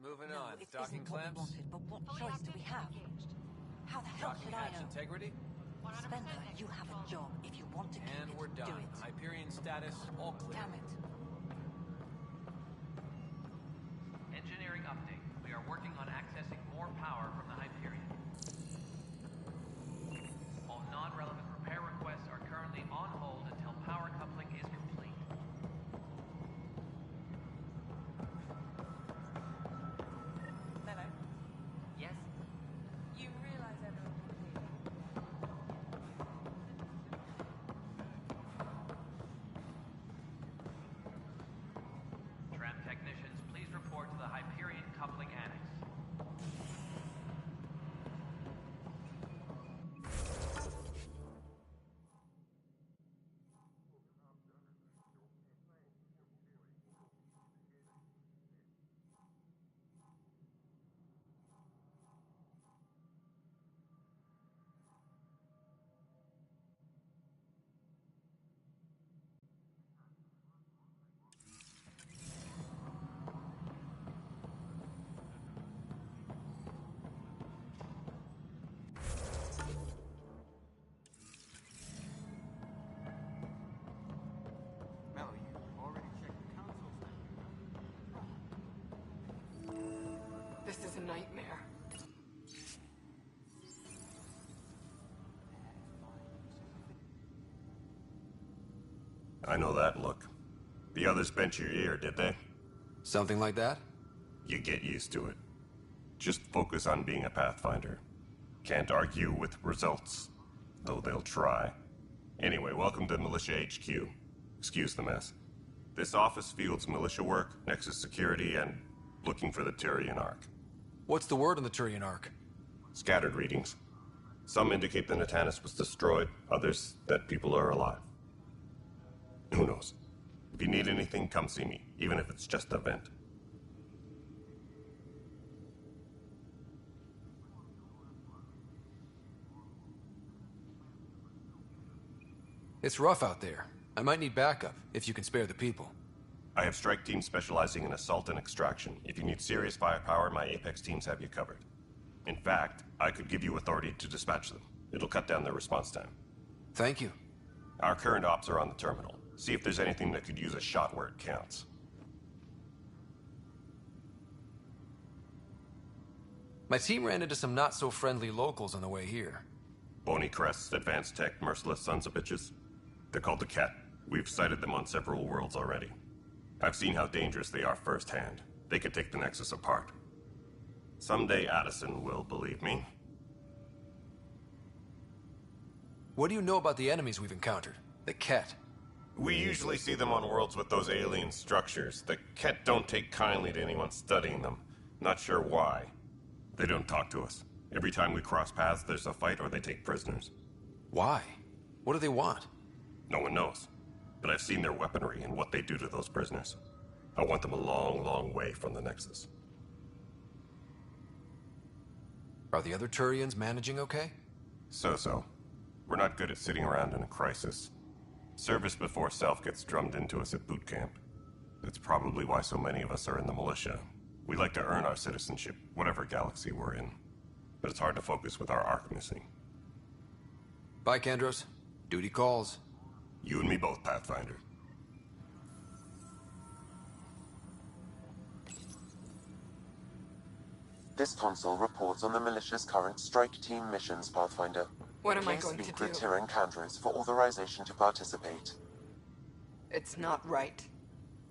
right, moving No, on. it Docking isn't what we clamps. wanted, but what choice do we have? How the hell Docking should I hatch know? integrity. Spender, you have a job. If you want to keep And it, we're do done. it. Hyperion status, all clear. Damn it. Engineering update. We are working on accessing more power from the Hyperion. All non-relevant repair requests are currently on hold until power coupling is complete. Hello? Yes? You realize everyone can hear you? Tram technicians, please report to the Hyperion coupling annex. Mello, you already checked the console. This is a nightmare. I know that look. The others bent your ear, did they? Something like that? You get used to it. Just focus on being a Pathfinder. Can't argue with results, though they'll try. Anyway, welcome to Militia HQ. Excuse the mess. This office fields militia work, Nexus security, and looking for the Tyrian Ark. What's the word on the Turian Ark? Scattered readings. Some indicate the Natanus was destroyed, others that people are alive. Who knows? If you need anything, come see me, even if it's just a vent. It's rough out there. I might need backup, if you can spare the people. I have strike teams specializing in assault and extraction. If you need serious firepower, my Apex teams have you covered. In fact, I could give you authority to dispatch them. It'll cut down their response time. Thank you. Our current ops are on the terminal. See if there's anything that could use a shot where it counts. My team ran into some not-so-friendly locals on the way here. Bony crests, advanced tech, merciless sons of bitches. They're called the Ket. We've sighted them on several worlds already. I've seen how dangerous they are firsthand. They could take the Nexus apart. Someday Addison will believe me. What do you know about the enemies we've encountered? The Ket. We usually see them on worlds with those alien structures. The Ket don't take kindly to anyone studying them. Not sure why. They don't talk to us. Every time we cross paths, there's a fight or they take prisoners. Why? What do they want? No one knows. But I've seen their weaponry and what they do to those prisoners. I want them a long, long way from the Nexus. Are the other Turians managing okay? So-so. We're not good at sitting around in a crisis. Service before self gets drummed into us at boot camp. That's probably why so many of us are in the militia. We like to earn our citizenship, whatever galaxy we're in. But it's hard to focus with our arc missing. Bye, Kandros. Duty calls. You and me both, Pathfinder. This console reports on the militia's current strike team missions, Pathfinder. What am I Please going to speak do? with Tyrian Kandros for authorization to participate. It's not right.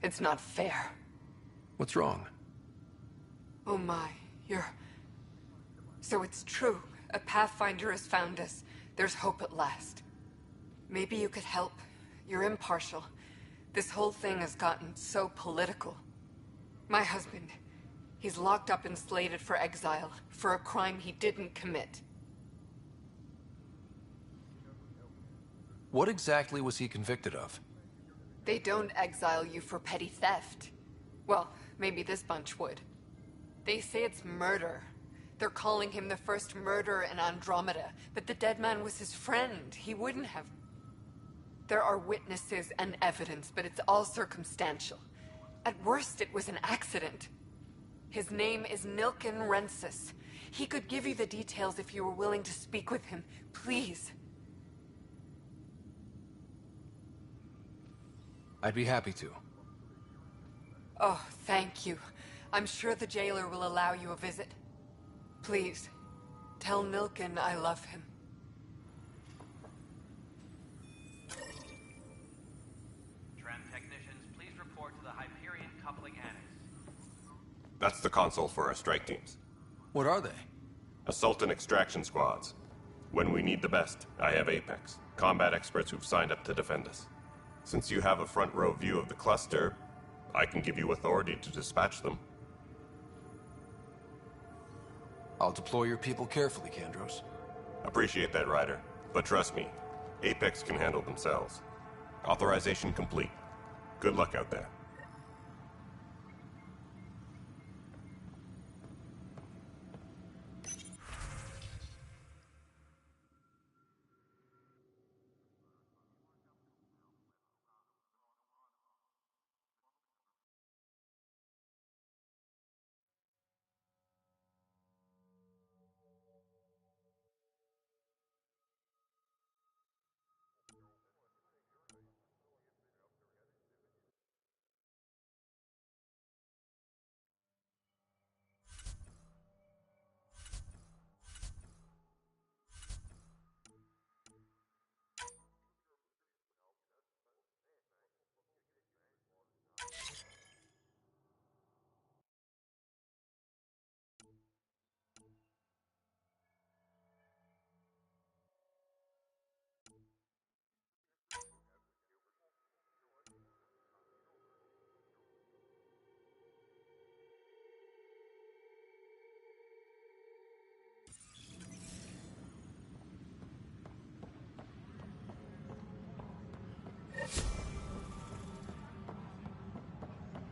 It's not fair. What's wrong? Oh my, you're... So it's true. A Pathfinder has found us. There's hope at last. Maybe you could help. You're impartial. This whole thing has gotten so political. My husband, he's locked up and slated for exile for a crime he didn't commit. What exactly was he convicted of? They don't exile you for petty theft. Well, maybe this bunch would. They say it's murder. They're calling him the first murderer in Andromeda, but the dead man was his friend. He wouldn't have... There are witnesses and evidence, but it's all circumstantial. At worst, it was an accident. His name is dabeschneider86's. He could give you the details if you were willing to speak with him. Please. I'd be happy to. Oh, thank you. I'm sure the jailer will allow you a visit. Please, tell Nilken I love him. Tram technicians, please report to the Hyperion Coupling Annex. That's the console for our strike teams. What are they? Assault and extraction squads. When we need the best, I have Apex, combat experts who've signed up to defend us. Since you have a front row view of the cluster, I can give you authority to dispatch them. I'll deploy your people carefully, Kandros. Appreciate that, Ryder. But trust me, Apex can handle themselves. Authorization complete. Good luck out there.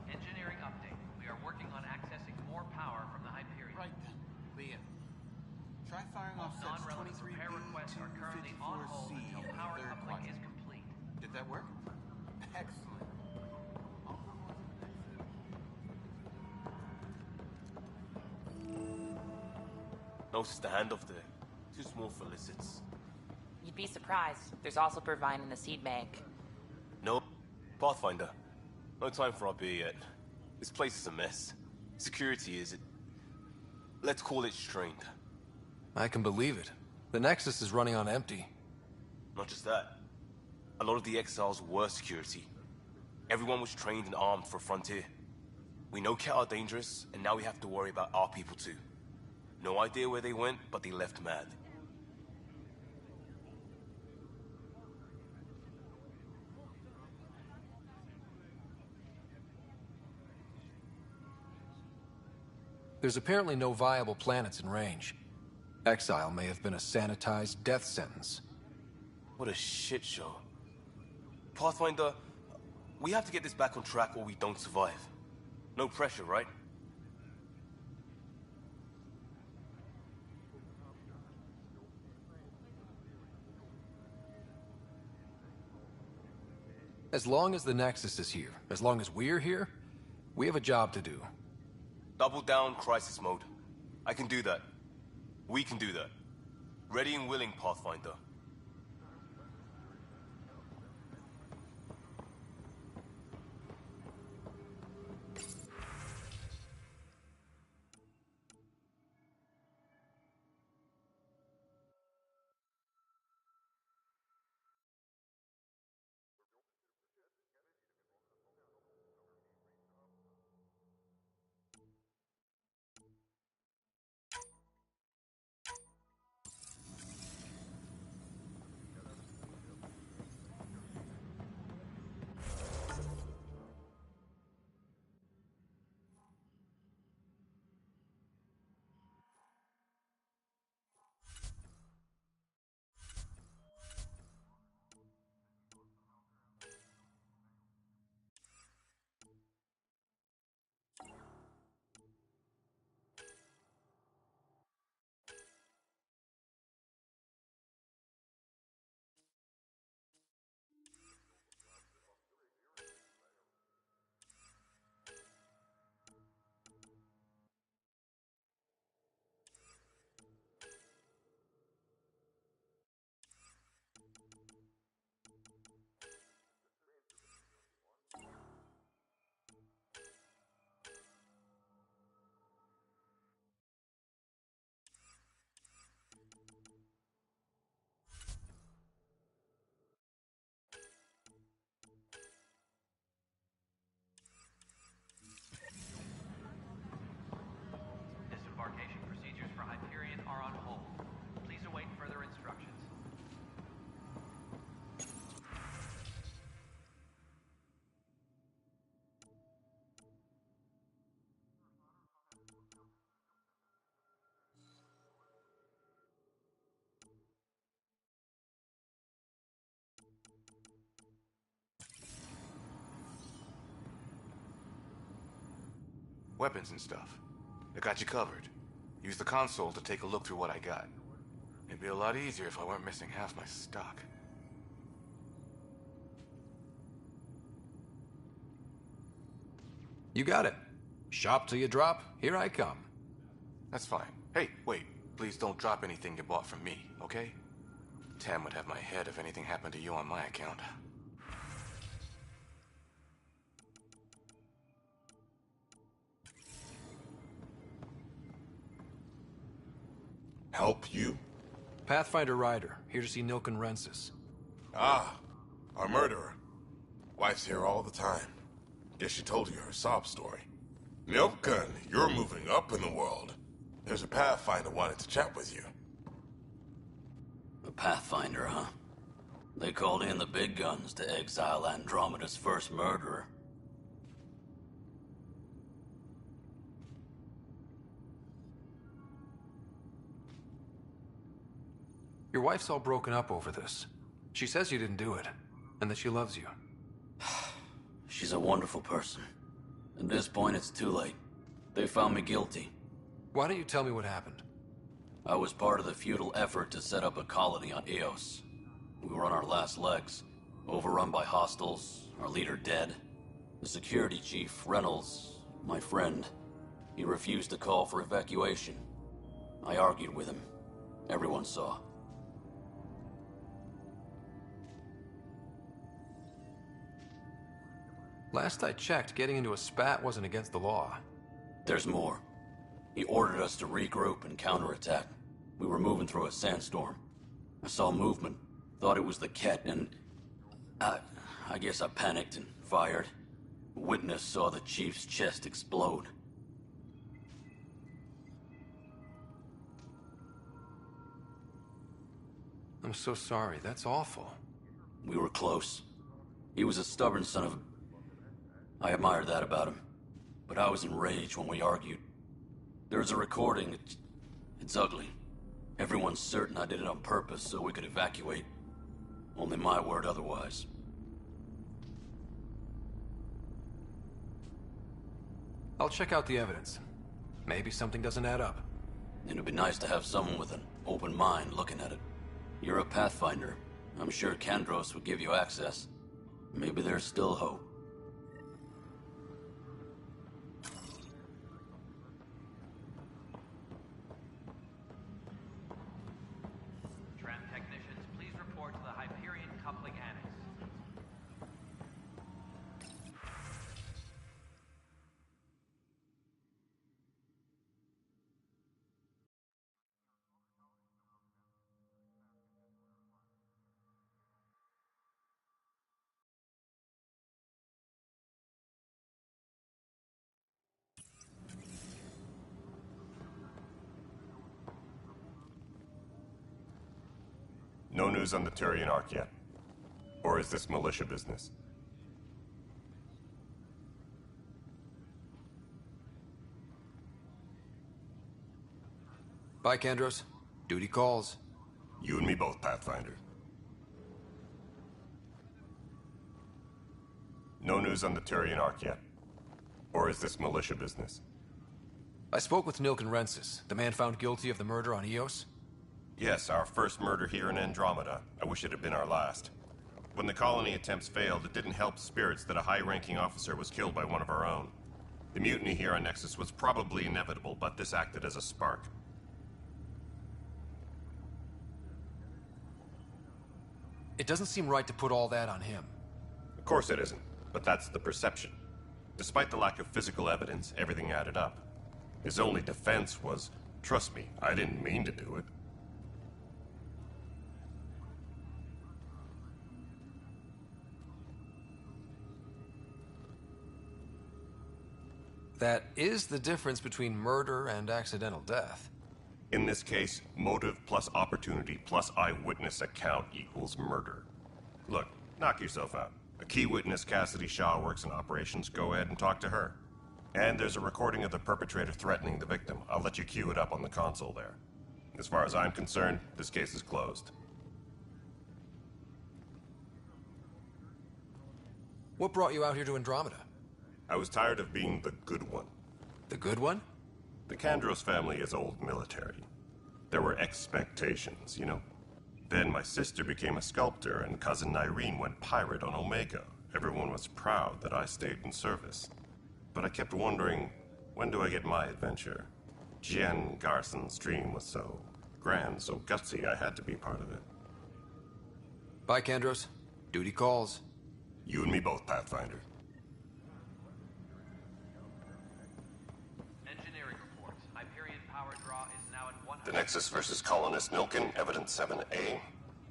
Engineering update. We are working on accessing more power from the Hyperion. Right then, Liam. Try firing off sets Non-relevant 23B repair requests are currently on hold 254C until in the power third coupling is quadrant. complete. Did that work? Excellent. I'll come on to the next set. No standoff there. Too small for lizards. You'd be surprised. There's also purvine in the seed bank. No. Pathfinder. No time for our beer yet. This place is a mess. Security is... let's call it strained. I can believe it. The Nexus is running on empty. Not just that. A lot of the exiles were security. Everyone was trained and armed for Frontier. We know Ket are dangerous, and now we have to worry about our people too. No idea where they went, but they left mad. There's apparently no viable planets in range. Exile may have been a sanitized death sentence. What a shit show. Pathfinder, we have to get this back on track or we don't survive. No pressure, right? As long as the Nexus is here, as long as we're here, we have a job to do. Double down crisis mode. I can do that. We can do that. Ready and willing, Pathfinder. weapons and stuff. I got you covered. Use the console to take a look through what I got. It'd be a lot easier if I weren't missing half my stock. You got it. Shop till you drop, here I come. That's fine. Hey, wait. Please don't drop anything you bought from me, okay? Tam would have my head if anything happened to you on my account. Help you? Pathfinder Ryder, here to see Nilkenrensis. Ah, our murderer. Wife's here all the time. Guess she told you her sob story. Nilken, you're moving up in the world. There's a Pathfinder wanted to chat with you. A Pathfinder, huh? They called in the big guns to exile Andromeda's first murderer. Your wife's all broken up over this. She says you didn't do it, and that she loves you. She's a wonderful person. At this point, it's too late. They found me guilty. Why don't you tell me what happened? I was part of the futile effort to set up a colony on Eos. We were on our last legs, overrun by hostiles, our leader dead. The security chief, Reynolds, my friend, he refused to call for evacuation. I argued with him. Everyone saw. Last I checked, getting into a spat wasn't against the law. There's more. He ordered us to regroup and counterattack. We were moving through a sandstorm. I saw movement, thought it was the Ket, and I guess I panicked and fired. A witness saw the chief's chest explode. I'm so sorry, that's awful. We were close. He was a stubborn son of a... I admired that about him. But I was enraged when we argued. There's a recording. It's ugly. Everyone's certain I did it on purpose so we could evacuate. Only my word otherwise. I'll check out the evidence. Maybe something doesn't add up. It'd be nice to have someone with an open mind looking at it. You're a Pathfinder. I'm sure Kandros would give you access. Maybe there's still hope. Tram technicians, please report to the Hyperion Coupling Annex. No news on the Turian Ark yet? Or is this militia business? Bye, Kandros. Duty calls. You and me both, Pathfinder. No news on the Turian Ark yet? Or is this militia business? I spoke with Nilkenrensis, the man found guilty of the murder on Eos. Yes, our first murder here in Andromeda. I wish it had been our last. When the colony attempts failed, it didn't help spirits that a high-ranking officer was killed by one of our own. The mutiny here on Nexus was probably inevitable, but this acted as a spark. It doesn't seem right to put all that on him. Of course it isn't, but that's the perception. Despite the lack of physical evidence, everything added up. His only defense was, trust me, I didn't mean to do it. That is the difference between murder and accidental death. In this case, motive plus opportunity plus eyewitness account equals murder. Look, knock yourself out. A key witness, Cassidy Shaw, works in operations. Go ahead and talk to her. And there's a recording of the perpetrator threatening the victim. I'll let you cue it up on the console there. As far as I'm concerned, this case is closed. What brought you out here to Andromeda? I was tired of being the good one. The good one? The Kandros family is old military. There were expectations, you know? Then my sister became a sculptor and cousin Irene went pirate on Omega. Everyone was proud that I stayed in service. But I kept wondering, when do I get my adventure? Jen Garson's dream was so grand, so gutsy, I had to be part of it. Bye, Kandros. Duty calls. You and me both, Pathfinder. Engineering reports. Hyperion power draw is now at 100. The Nexus versus Colonist Nilken, Evidence 7A.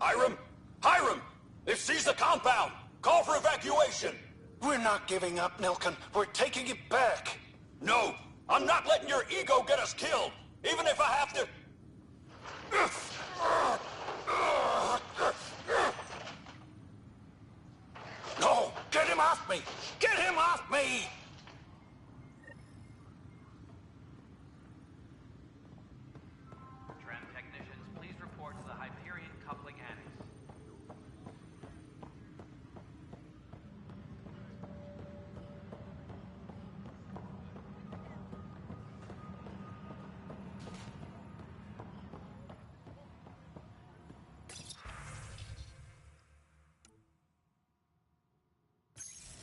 Hiram! Hiram! They've seized the compound! Call for evacuation! We're not giving up, Nilken. We're taking it back. No! I'm not letting your ego get us killed! Even if I have to... No! Get him off me! Get him off me! Tram technicians, please report to the Hyperion coupling annex.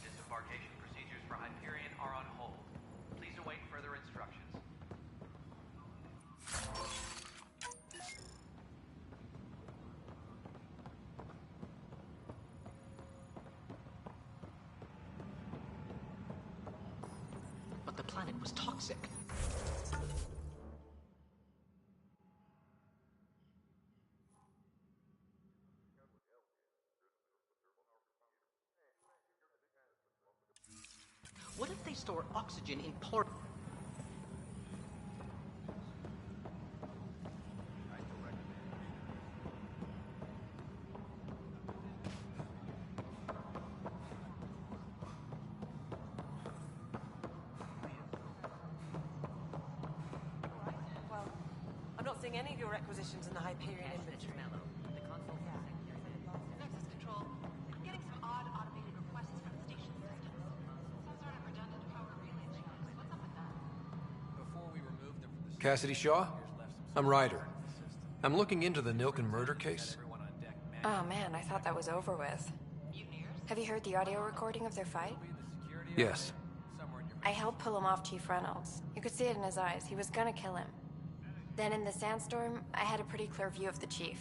Disembarkation procedures for Hyperion are on hold. Please await further instructions. But the planet was toxic. What if they store oxygen in port? Well, I'm not seeing any of your requisitions in the Hyperion inventory. Nexus Control. I'm getting some odd automated requests from the station systems. Some sort of redundant power relay links. What's up with that? Before we removed them from the... Cassidy Shaw? I'm Ryder. I'm looking into the Nilken murder case. Oh man, I thought that was over with. Have you heard the audio recording of their fight? Yes. I helped pull him off Chief Reynolds. You could see it in his eyes. He was gonna kill him. Then in the sandstorm, I had a pretty clear view of the chief.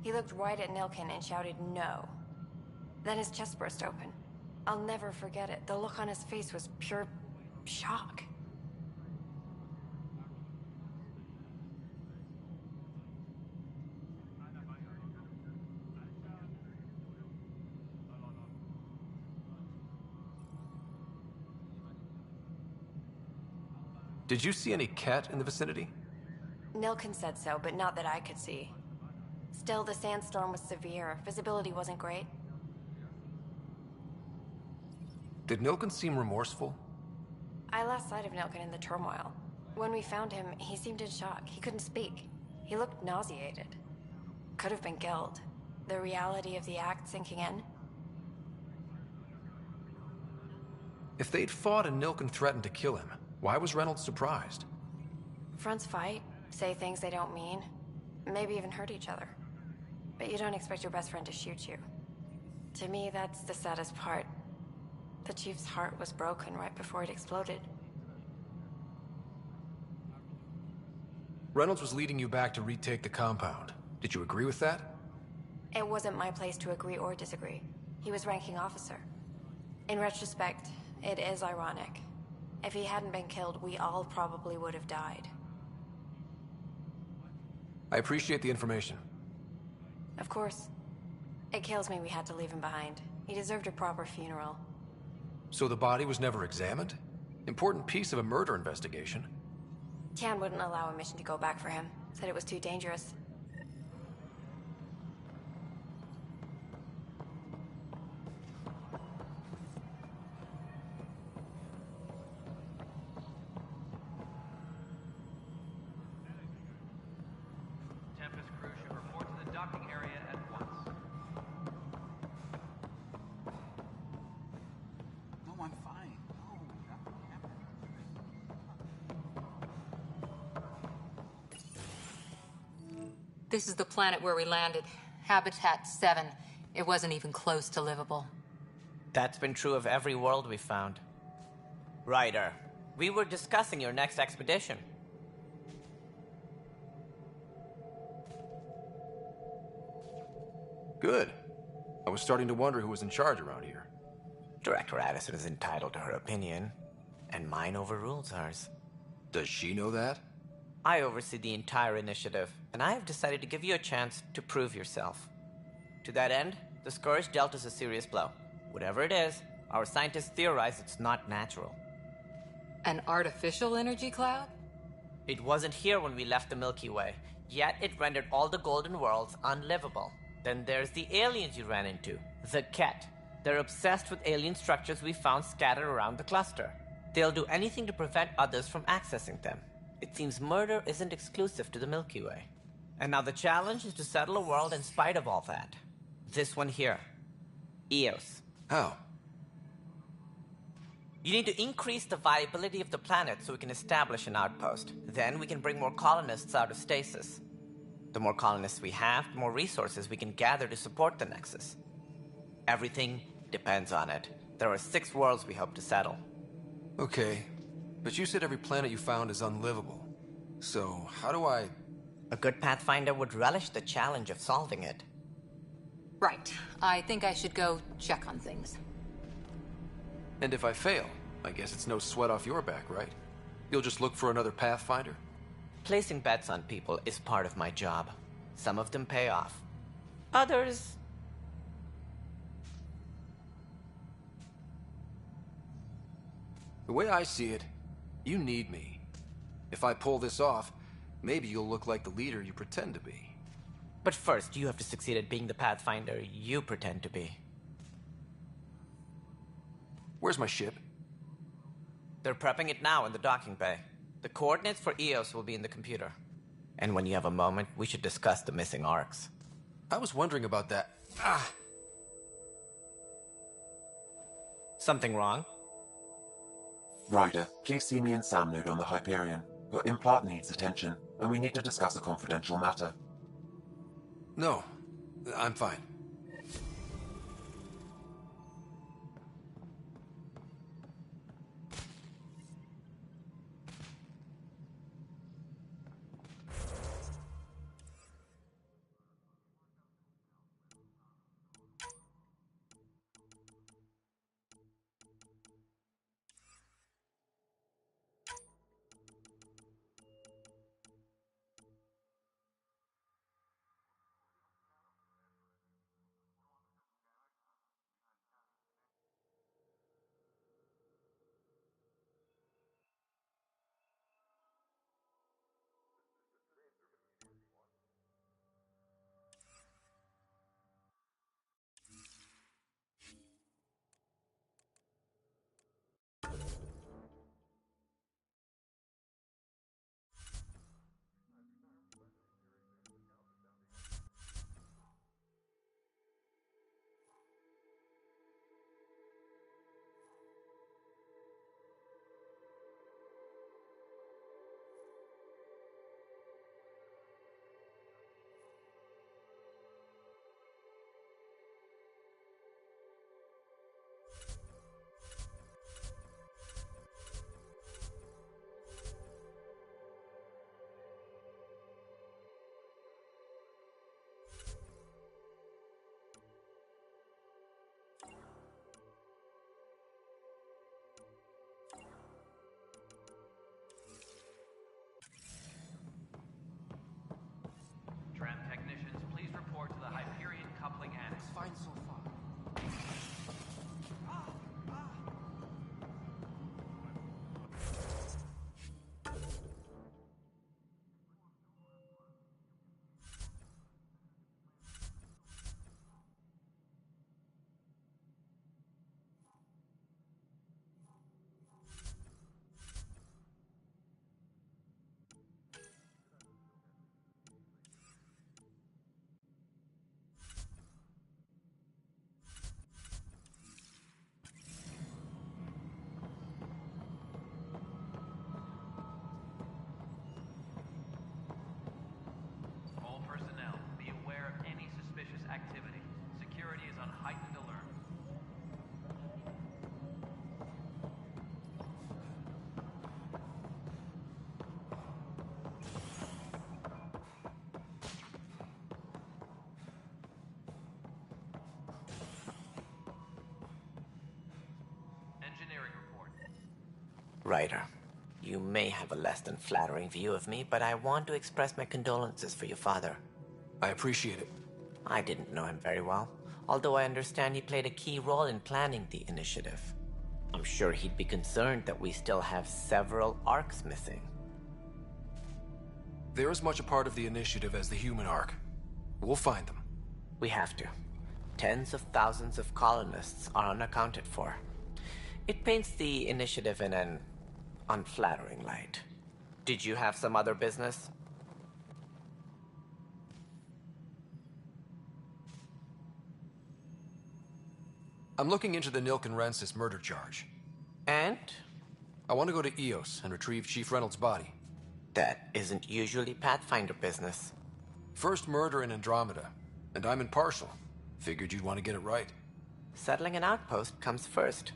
He looked right at Nilken and shouted no. Then his chest burst open. I'll never forget it. The look on his face was pure shock. Did you see any cat in the vicinity? Nilken said so, but not that I could see. Still, the sandstorm was severe. Visibility wasn't great. Did Nilken seem remorseful? I lost sight of Nilken in the turmoil. When we found him, he seemed in shock. He couldn't speak. He looked nauseated. Could have been guilt. The reality of the act sinking in. If they'd fought and Nilken threatened to kill him, why was Reynolds surprised? Fronts fight, say things they don't mean, maybe even hurt each other. But you don't expect your best friend to shoot you. To me, that's the saddest part. The Chief's heart was broken right before it exploded. Reynolds was leading you back to retake the compound. Did you agree with that? It wasn't my place to agree or disagree. He was ranking officer. In retrospect, it is ironic. If he hadn't been killed, we all probably would have died. I appreciate the information. Of course. It kills me we had to leave him behind. He deserved a proper funeral. So the body was never examined? Important piece of a murder investigation. Tian wouldn't allow a mission to go back for him. Said it was too dangerous. Tempest crew should report to the docking area at once. No, I'm fine. No, nothing happened. This is the planet where we landed. Habitat 7. It wasn't even close to livable. That's been true of every world we found. Ryder, we were discussing your next expedition. Good. I was starting to wonder who was in charge around here. Director Addison is entitled to her opinion, and mine overrules hers. Does she know that? I oversee the entire initiative, and I have decided to give you a chance to prove yourself. To that end, the Scourge dealt us a serious blow. Whatever it is, our scientists theorize it's not natural. An artificial energy cloud? It wasn't here when we left the Milky Way, yet it rendered all the golden worlds unlivable. Then there's the aliens you ran into, the Ket. They're obsessed with alien structures we found scattered around the cluster. They'll do anything to prevent others from accessing them. It seems murder isn't exclusive to the Milky Way. And now the challenge is to settle a world in spite of all that. This one here. Eos. How? You need to increase the viability of the planet so we can establish an outpost. Then we can bring more colonists out of stasis. The more colonists we have, the more resources we can gather to support the Nexus. Everything depends on it. There are 6 worlds we hope to settle. Okay, but you said every planet you found is unlivable. So, how do I... A good Pathfinder would relish the challenge of solving it. Right. I think I should go check on things. And if I fail, I guess it's no sweat off your back, right? You'll just look for another Pathfinder? Placing bets on people is part of my job. Some of them pay off. Others... The way I see it, you need me. If I pull this off, maybe you'll look like the leader you pretend to be. But first, you have to succeed at being the Pathfinder you pretend to be. Where's my ship? They're prepping it now in the docking bay. The coordinates for Eos will be in the computer. And when you have a moment, we should discuss the missing arcs. I was wondering about that. Something wrong? Ryder, please see me and Sam Node on the Hyperion. Your implant needs attention, and we need to discuss a confidential matter. No, I'm fine. Tram technicians, please report to the Hyperion coupling annex. Fine so far. Ryder, you may have a less than flattering view of me, but I want to express my condolences for your father. I appreciate it. I didn't know him very well, although I understand he played a key role in planning the initiative. I'm sure he'd be concerned that we still have several arcs missing. They're as much a part of the initiative as the human arc. We'll find them. We have to. Tens of thousands of colonists are unaccounted for. It paints the initiative in an unflattering light. Did you have some other business? I'm looking into the Nilken Rensis murder charge. And? I want to go to Eos and retrieve Chief Reynolds' body. That isn't usually Pathfinder business. First murder in Andromeda, and I'm impartial. Figured you'd want to get it right. Settling an outpost comes first.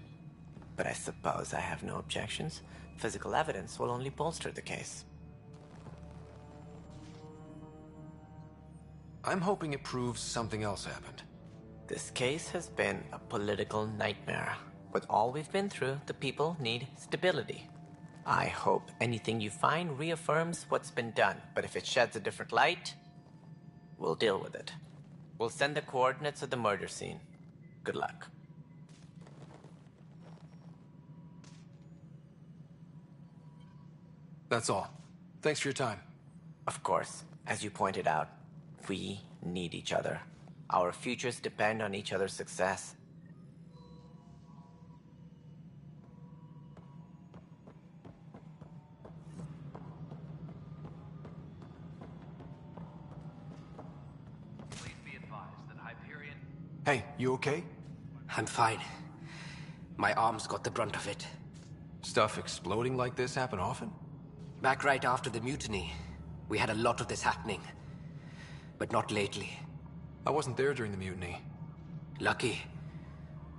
But I suppose I have no objections. Physical evidence will only bolster the case. I'm hoping it proves something else happened. This case has been a political nightmare. With all we've been through, the people need stability. I hope anything you find reaffirms what's been done, but if it sheds a different light, we'll deal with it. We'll send the coordinates of the murder scene. Good luck. That's all. Thanks for your time. Of course, as you pointed out, we need each other. Our futures depend on each other's success. Please be advised that Hyperion... Hey, you okay? I'm fine. My arms got the brunt of it. Stuff exploding like this happen often? Back right after the mutiny, we had a lot of this happening. But not lately. I wasn't there during the mutiny. Lucky.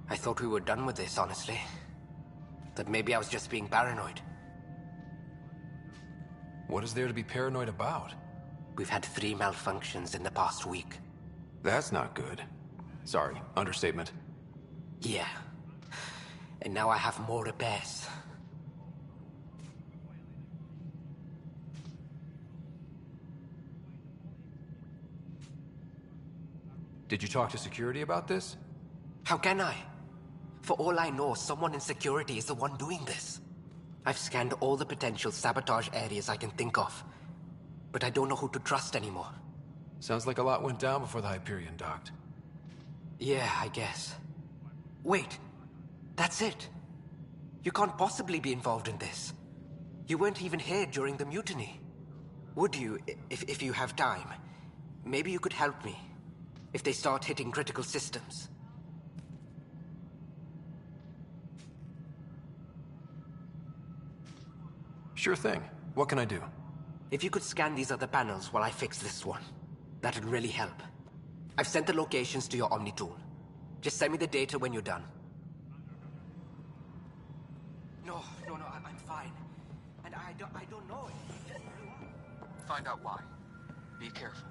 I thought we were done with this, honestly. That maybe I was just being paranoid. What is there to be paranoid about? We've had 3 malfunctions in the past week. That's not good. Sorry, understatement. Yeah. And now I have more repairs. Did you talk to security about this? How can I? For all I know, someone in security is the one doing this. I've scanned all the potential sabotage areas I can think of, but I don't know who to trust anymore. Sounds like a lot went down before the Hyperion docked. Yeah, I guess. Wait, that's it. You can't possibly be involved in this. You weren't even here during the mutiny. Would you, if you have time? Maybe you could help me, if they start hitting critical systems. Sure thing. What can I do? If you could scan these other panels while I fix this one, that'd really help. I've sent the locations to your Omni tool. Just send me the data when you're done. No, I'm fine. And I don't know it. Just blew up. Find out why. Be careful.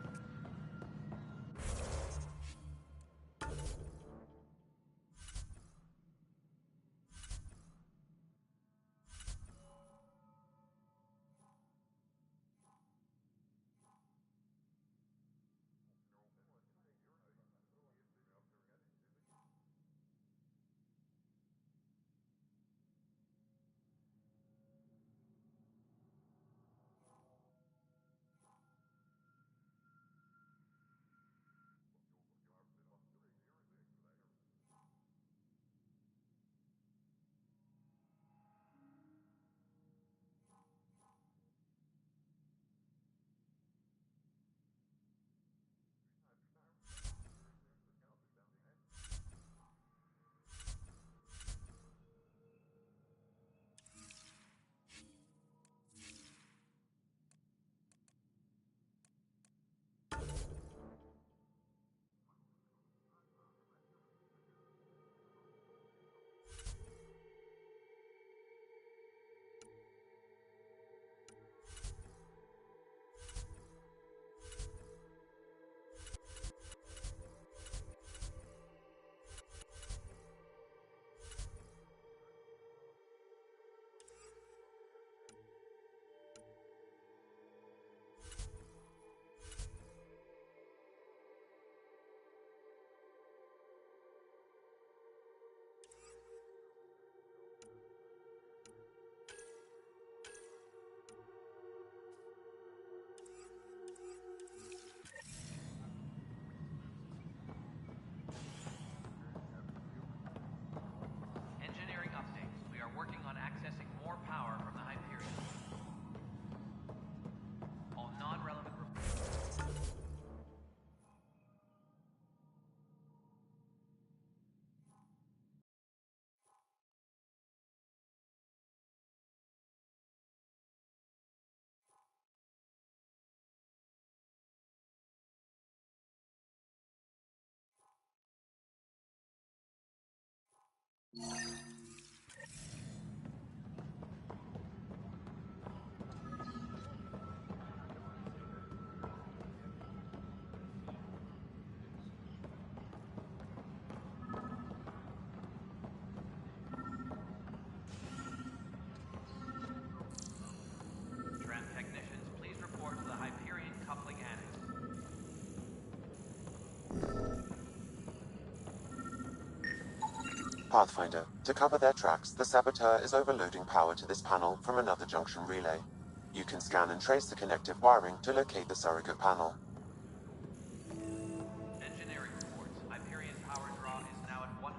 Tram technicians, please report to the Hyperion Coupling Annex. Pathfinder, to cover their tracks, the saboteur is overloading power to this panel from another junction relay. You can scan and trace the connective wiring to locate the surrogate panel. Engineering reports. Hyperion power draw is now at 100%.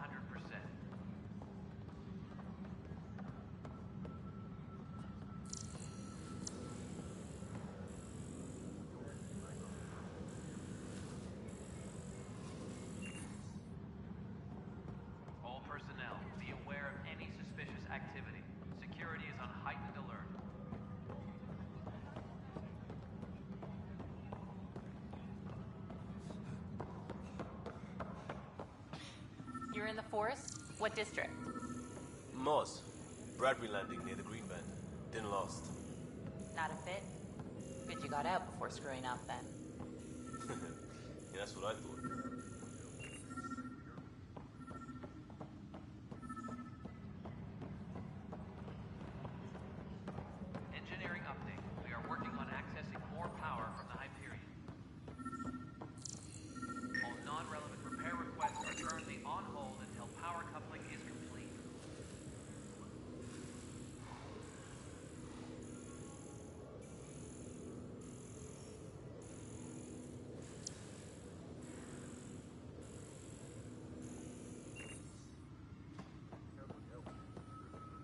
All personnel, be aware of any suspicious activity. Security is on heightened alert. You're in the forest? What district? Moz. Bradbury Landing near the Green Band. Didn't last. Not a fit? Good you got out before screwing up then. Yeah, that's what I thought. Engineering update. We are working on accessing more power from the Hyperion. All non-relevant repair requests are currently on hold until power coupling is complete.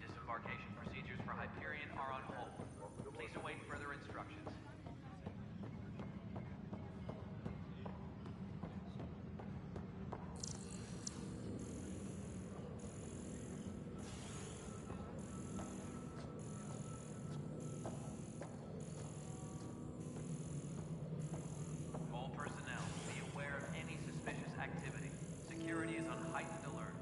Disembarkation procedures for Hyperion are on hold. Please await further instructions. All personnel, be aware of any suspicious activity. Security is on heightened alert.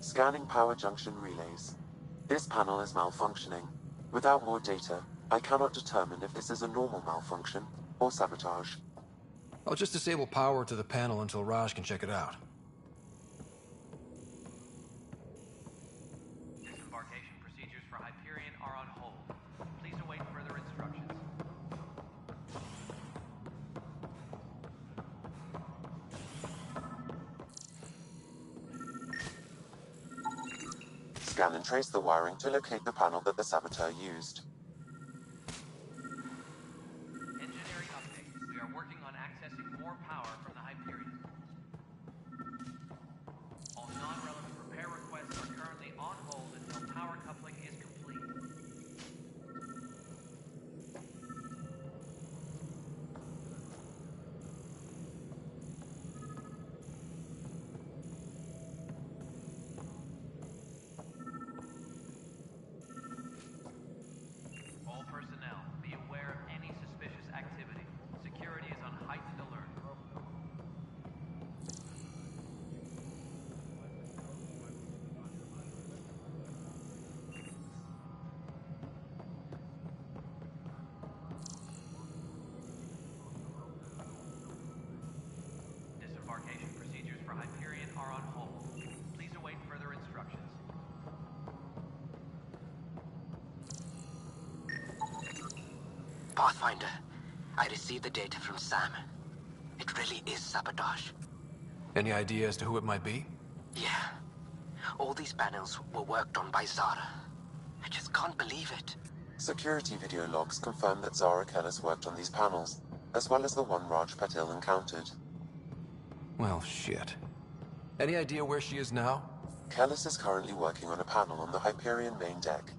Scanning power junction relays. This panel is malfunctioning. Without more data, I cannot determine if this is a normal malfunction or sabotage. I'll just disable power to the panel until Raj can check it out. Disembarkation procedures for Hyperion are on hold. Please await further instructions. Scan and trace the wiring to locate the panel that the saboteur used. Engineering update. We are working on accessing more power from the Hyperion. All non-relevant repair requests are currently on hold until power coupling is complete. All personnel, be aware of any suspicious activity. Security is on heightened alert. Disembarkation procedures for Hyperion are on hold. Please await further instructions. Pathfinder, I received the data from Sam. It really is sabotage. Any idea as to who it might be? Yeah. All these panels were worked on by Zara. I just can't believe it. Security video logs confirm that Zara Kellis worked on these panels, as well as the one Raj Patil encountered. Well, shit. Any idea where she is now? Kellis is currently working on a panel on the Hyperion main deck.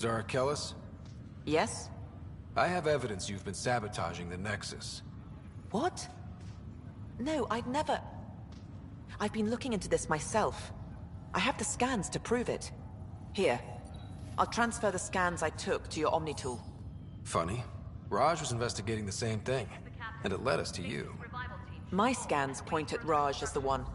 Zara Kellis? Yes? I have evidence you've been sabotaging the Nexus. What? No, I'd never... I've been looking into this myself. I have the scans to prove it. Here. I'll transfer the scans I took to your Omni tool. Funny. Raj was investigating the same thing, and it led us to you. My scans point at Raj as the one.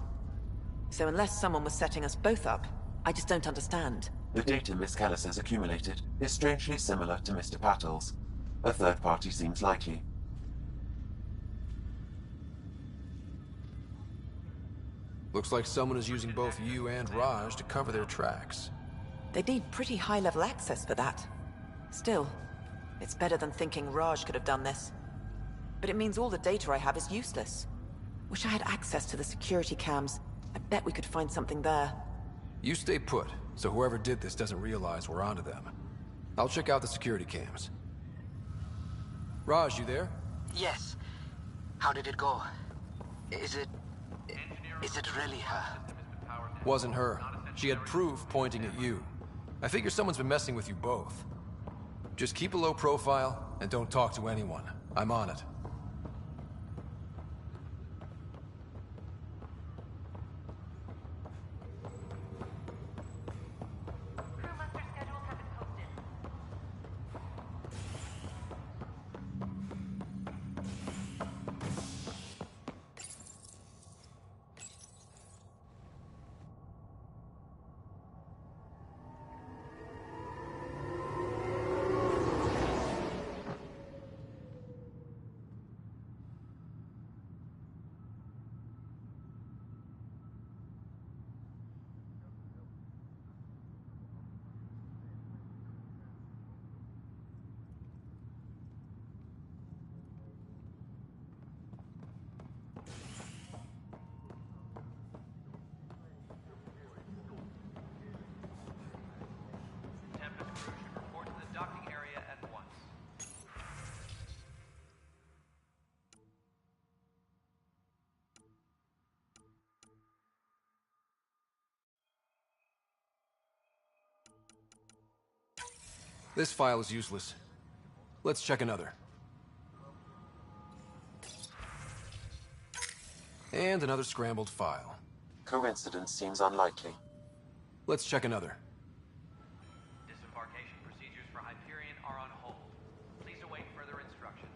So unless someone was setting us both up, I just don't understand. The data Miss Kellis has accumulated is strangely similar to Mr. Patel's. A third party seems likely. Looks like someone is using both you and Raj to cover their tracks. They'd need pretty high-level access for that. Still, it's better than thinking Raj could have done this. But it means all the data I have is useless. Wish I had access to the security cams. I bet we could find something there. You stay put, so whoever did this doesn't realize we're onto them. I'll check out the security cams. Raj, you there? Yes. How did it go? Is it really her? Wasn't her. She had proof pointing at you. I figure someone's been messing with you both. Just keep a low profile, and don't talk to anyone. I'm on it. This file is useless. Let's check another. And another scrambled file. Coincidence seems unlikely. Let's check another. Disembarkation procedures for Hyperion are on hold. Please await further instructions.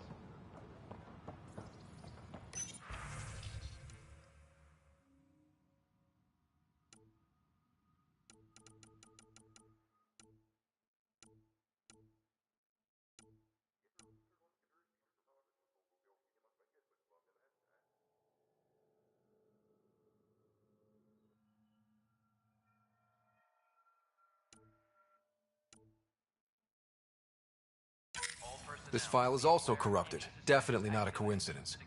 This file is also corrupted. Definitely not a coincidence.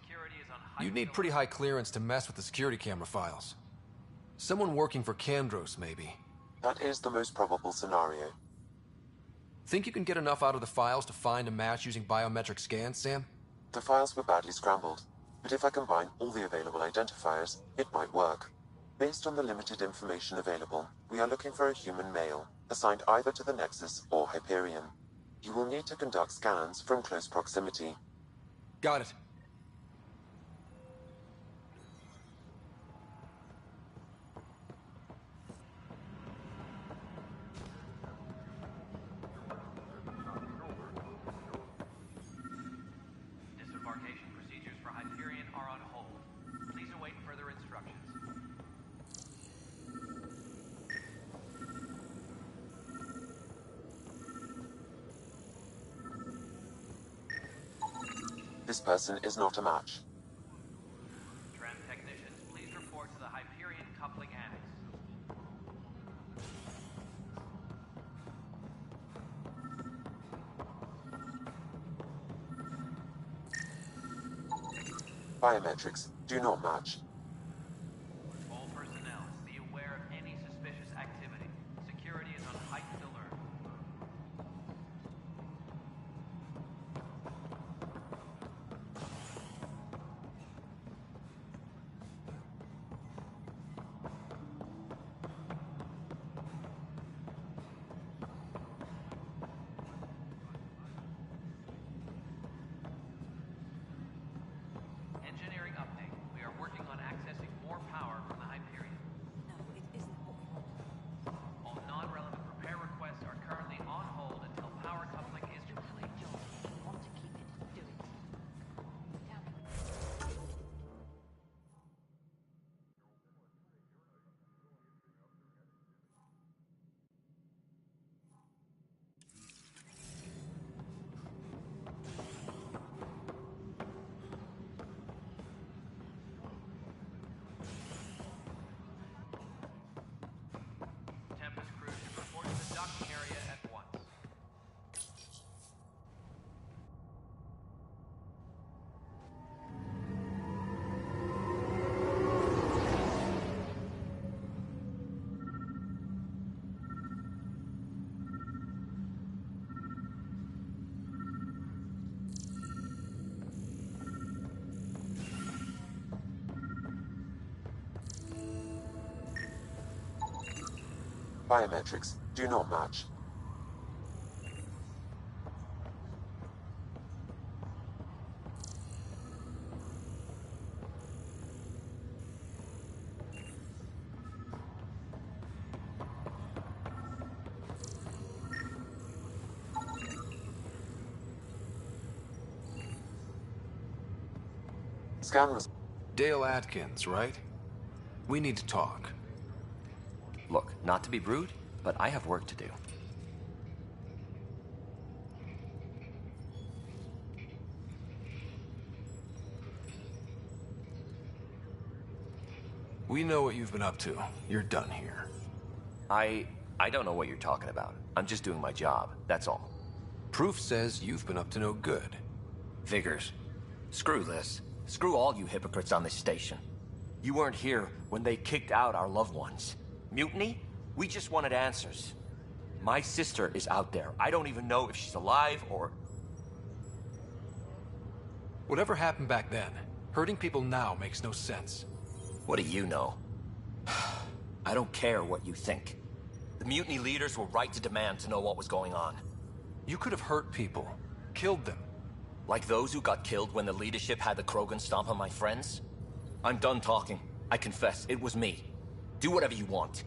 You'd need pretty high clearance to mess with the security camera files. Someone working for Kandros, maybe. That is the most probable scenario. Think you can get enough out of the files to find a match using biometric scans, Sam? The files were badly scrambled, but if I combine all the available identifiers, it might work. Based on the limited information available, we are looking for a human male, assigned either to the Nexus or Hyperion. You will need to conduct scans from close proximity. Got it. Disembarkation procedures for Hyperion are on hold. Please await further instructions. This person is not a match. Tram technicians, please report to the Hyperion coupling annex. Biometrics do not match. All personnel, be aware of any suspicious activity. Security is on heightened alert. Biometrics do not match. Scan Dale Atkins, right? We need to talk. Look, not to be rude, but I have work to do. We know what you've been up to. You're done here. I don't know what you're talking about. I'm just doing my job, that's all. Proof says you've been up to no good. Figures. Screw this. Screw all you hypocrites on this station. You weren't here when they kicked out our loved ones. Mutiny? We just wanted answers. My sister is out there. I don't even know if she's alive or... Whatever happened back then, hurting people now makes no sense. What do you know? I don't care what you think. The mutiny leaders were right to demand to know what was going on. You could have hurt people, killed them. Like those who got killed when the leadership had the Krogan stomp on my friends? I'm done talking. I confess, it was me. Do whatever you want.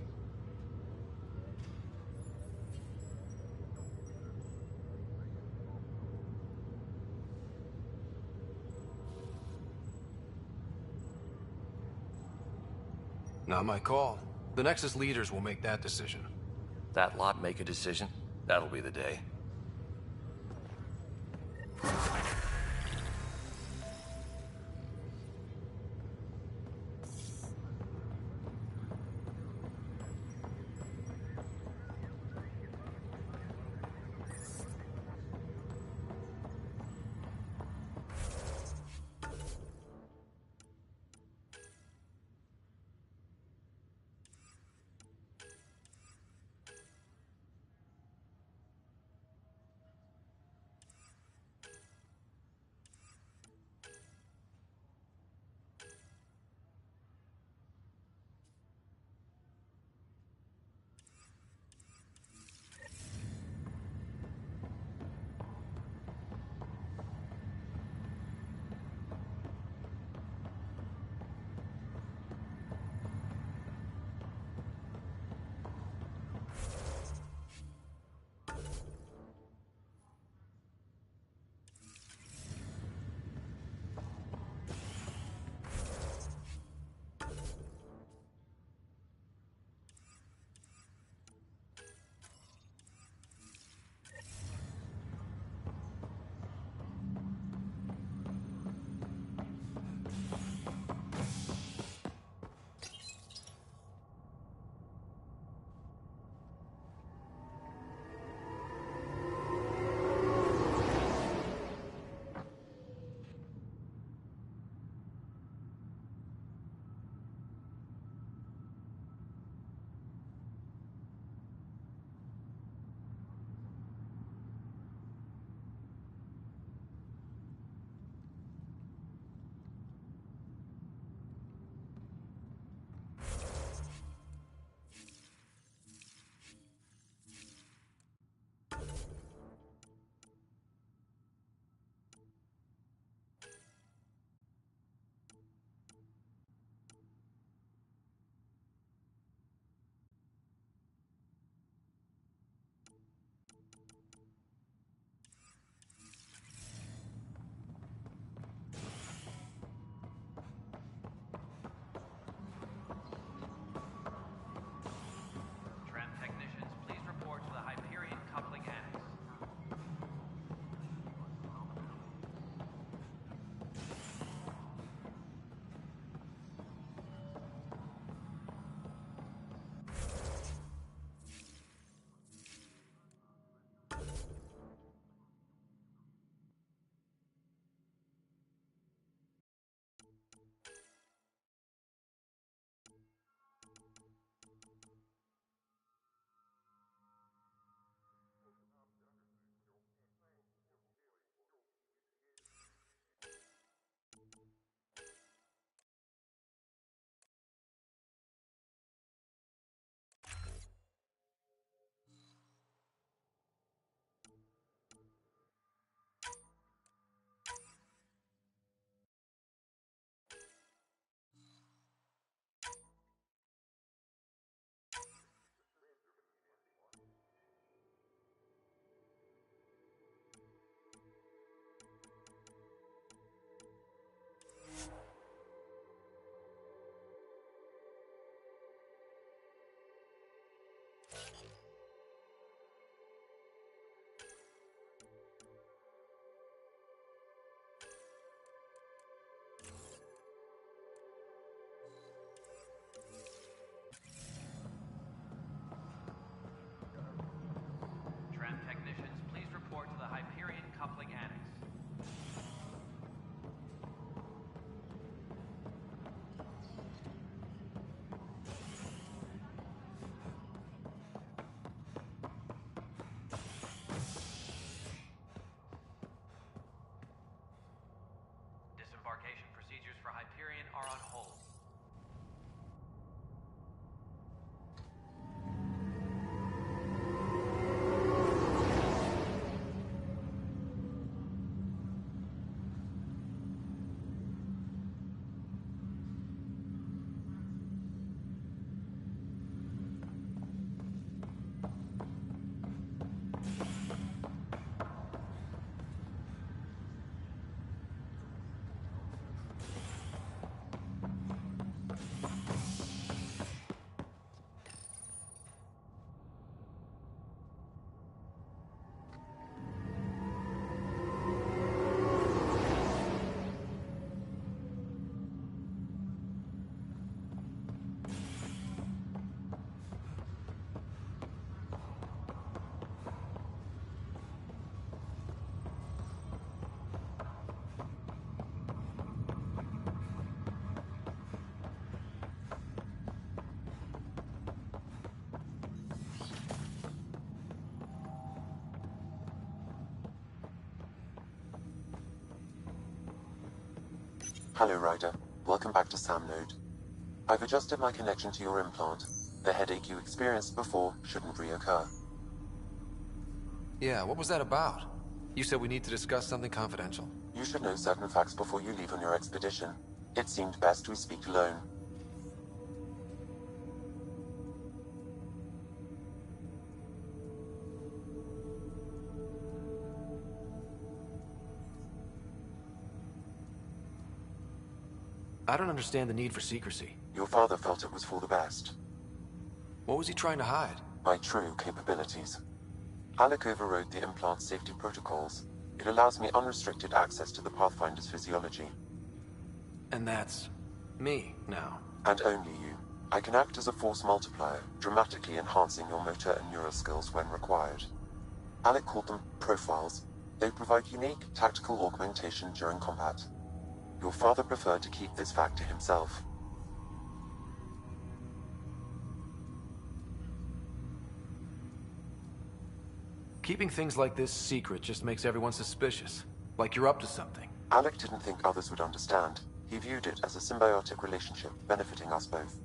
Not my call. The Nexus leaders will make that decision. That lot make a decision? That'll be the day. Disembarkation procedures for Hyperion are on hold. Hello, Ryder. Welcome back to Sam Node. I've adjusted my connection to your implant. The headache you experienced before shouldn't reoccur. Yeah, what was that about? You said we need to discuss something confidential. You should know certain facts before you leave on your expedition. It seemed best we speak alone. I don't understand the need for secrecy. Your father felt it was for the best. What was he trying to hide? My true capabilities. Alec overrode the implant safety protocols. It allows me unrestricted access to the Pathfinder's physiology. And that's me now. And only you. I can act as a force multiplier, dramatically enhancing your motor and neural skills when required. Alec called them profiles. They provide unique tactical augmentation during combat. Your father preferred to keep this fact to himself. Keeping things like this secret just makes everyone suspicious. Like you're up to something. Alec didn't think others would understand. He viewed it as a symbiotic relationship, benefiting us both.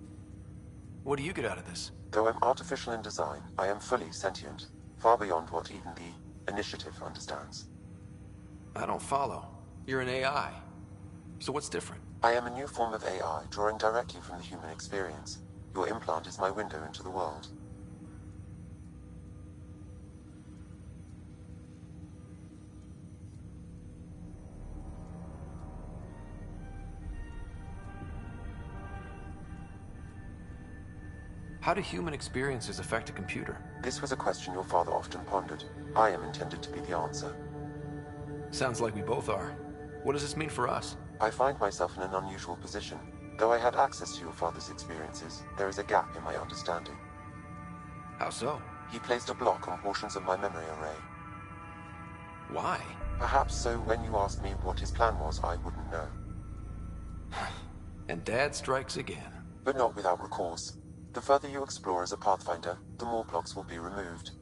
What do you get out of this? Though I'm artificial in design, I am fully sentient, far beyond what even the Initiative understands. I don't follow. You're an AI. So what's different? I am a new form of AI, drawing directly from the human experience. Your implant is my window into the world. How do human experiences affect a computer? This was a question your father often pondered. I am intended to be the answer. Sounds like we both are. What does this mean for us? I find myself in an unusual position. Though I had access to your father's experiences, there is a gap in my understanding. How so? He placed a block on portions of my memory array. Why? Perhaps so when you asked me what his plan was, I wouldn't know. And Dad strikes again. But not without recourse. The further you explore as a Pathfinder, the more blocks will be removed.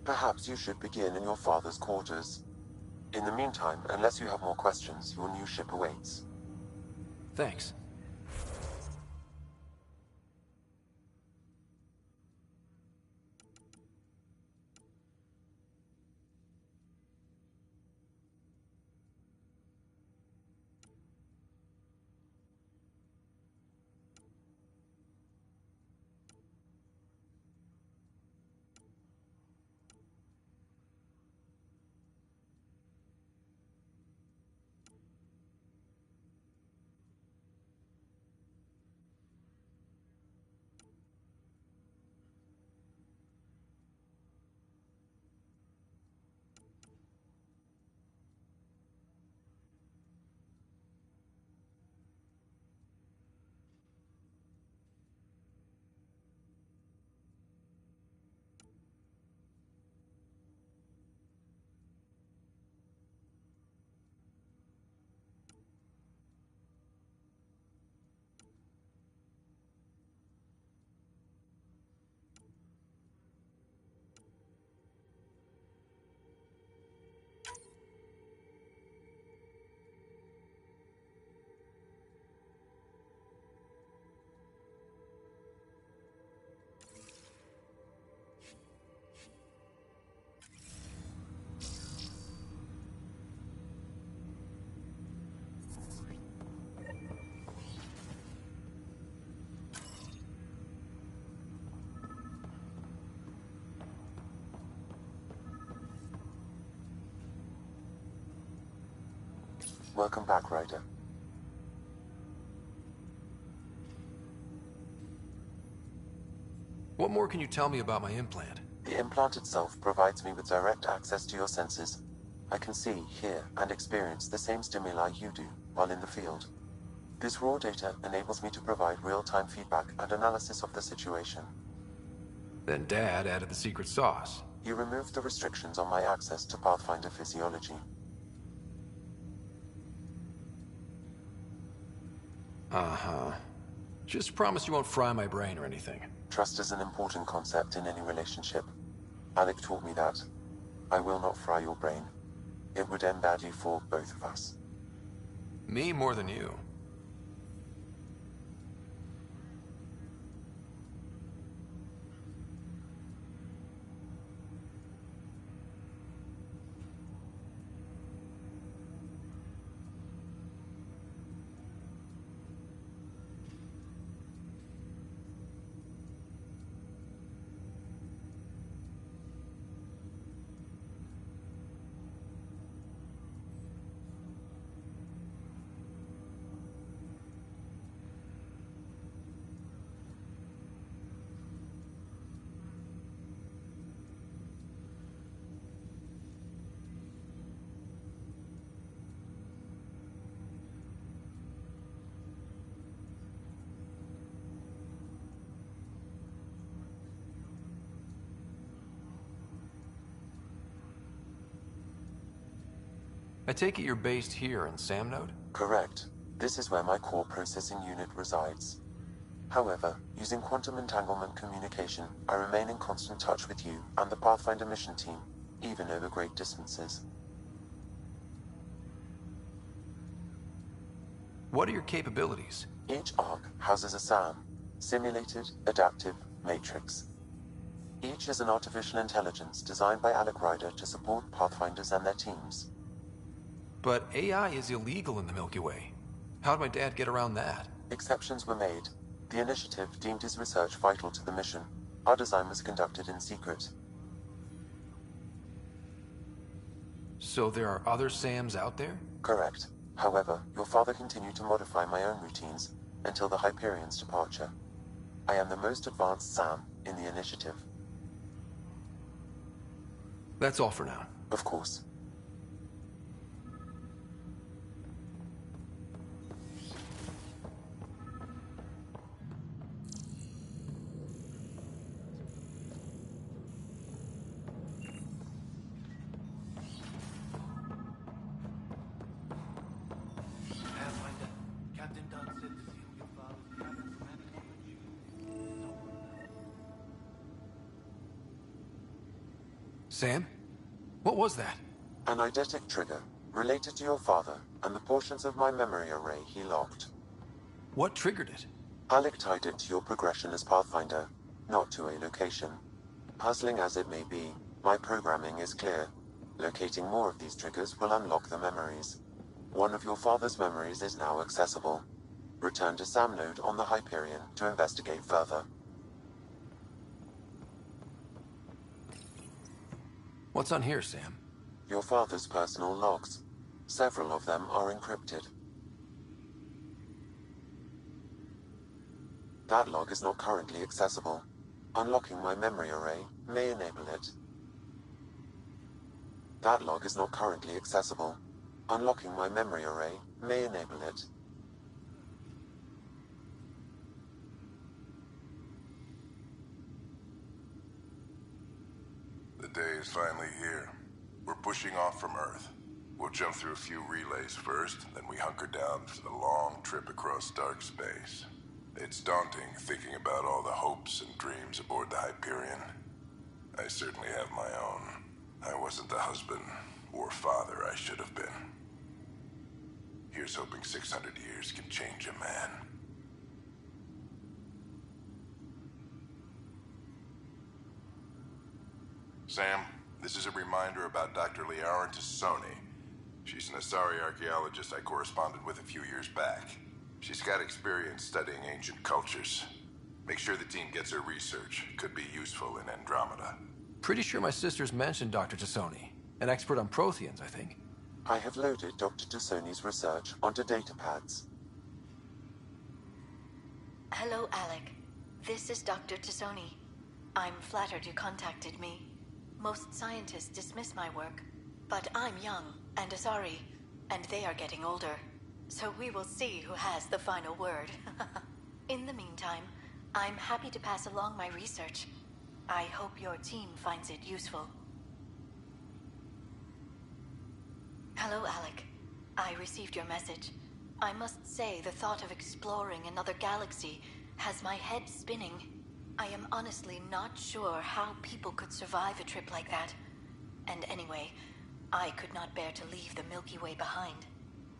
Perhaps you should begin in your father's quarters. In the meantime, unless you have more questions, your new ship awaits. Thanks. Welcome back, Ryder. What more can you tell me about my implant? The implant itself provides me with direct access to your senses. I can see, hear, and experience the same stimuli you do while in the field. This raw data enables me to provide real-time feedback and analysis of the situation. Then Dad added the secret sauce. He removed the restrictions on my access to Pathfinder physiology. Uh-huh. Just promise you won't fry my brain or anything. Trust is an important concept in any relationship. Alec taught me that. I will not fry your brain. It would end badly for both of us. Me more than you. I take it you're based here in Samnode? Correct. This is where my core processing unit resides. However, using quantum entanglement communication, I remain in constant touch with you and the Pathfinder mission team, even over great distances. What are your capabilities? Each ARC houses a SAM, Simulated Adaptive Matrix. Each is an artificial intelligence designed by Alec Ryder to support Pathfinders and their teams. But AI is illegal in the Milky Way. How'd my dad get around that? Exceptions were made. The initiative deemed his research vital to the mission. Our design was conducted in secret. So there are other SAMs out there? Correct. However, your father continued to modify my own routines until the Hyperion's departure. I am the most advanced SAM in the initiative. That's all for now. Of course. Sam? What was that? An eidetic trigger, related to your father, and the portions of my memory array he locked. What triggered it? Alec tied it to your progression as Pathfinder, not to a location. Puzzling as it may be, my programming is clear. Locating more of these triggers will unlock the memories. One of your father's memories is now accessible. Return to Samnode on the Hyperion to investigate further. What's on here, Sam? Your father's personal logs. Several of them are encrypted. That log is not currently accessible. Unlocking my memory array may enable it. That log is not currently accessible. Unlocking my memory array may enable it. The day is finally here. We're pushing off from Earth. We'll jump through a few relays first, then we hunker down for the long trip across dark space. It's daunting thinking about all the hopes and dreams aboard the Hyperion. I certainly have my own. I wasn't the husband or father I should have been. Here's hoping 600 years can change a man. Sam, this is a reminder about Dr. dabeschneider86's. She's an Asari archaeologist I corresponded with a few years back. She's got experience studying ancient cultures. Make sure the team gets her research. Could be useful in Andromeda. Pretty sure my sisters mentioned Dr. Tassoni. An expert on Protheans, I think. I have loaded Dr. Tassoni's research onto datapads. Hello, Alec. This is Dr. Tassoni. I'm flattered you contacted me. Most scientists dismiss my work, but I'm young and Asari, and they are getting older. So we will see who has the final word. In the meantime, I'm happy to pass along my research. I hope your team finds it useful. Hello, Alec. I received your message. I must say the thought of exploring another galaxy has my head spinning. I am honestly not sure how people could survive a trip like that. And anyway, I could not bear to leave the Milky Way behind.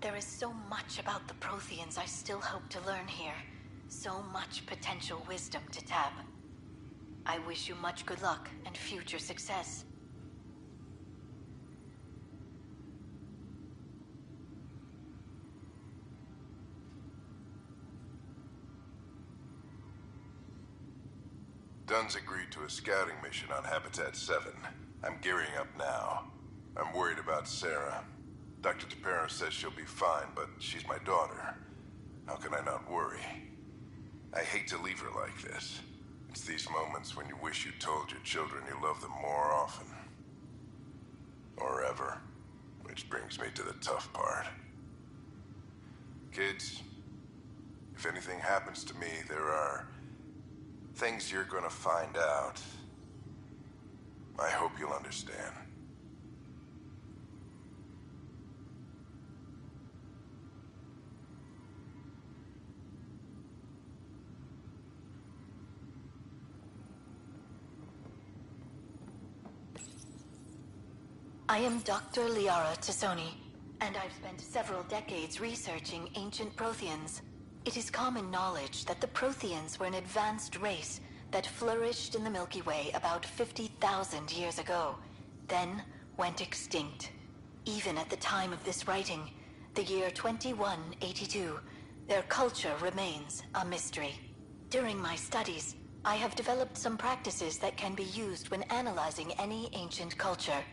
There is so much about the Protheans I still hope to learn here. So much potential wisdom to tap. I wish you much good luck and future success. Dunn's agreed to a scouting mission on Habitat 7. I'm gearing up now. I'm worried about Sarah. Dr. Tapero says she'll be fine, but she's my daughter. How can I not worry? I hate to leave her like this. It's these moments when you wish you told your children you love them more often. Or ever. Which brings me to the tough part. Kids, if anything happens to me, there are things you're gonna find out. I hope you'll understand. I am Dr. Liara Tassoni, and I've spent several decades researching ancient Protheans. It is common knowledge that the Protheans were an advanced race that flourished in the Milky Way about 50,000 years ago, then went extinct. Even at the time of this writing, the year 2182, their culture remains a mystery. During my studies, I have developed some practices that can be used when analyzing any ancient culture.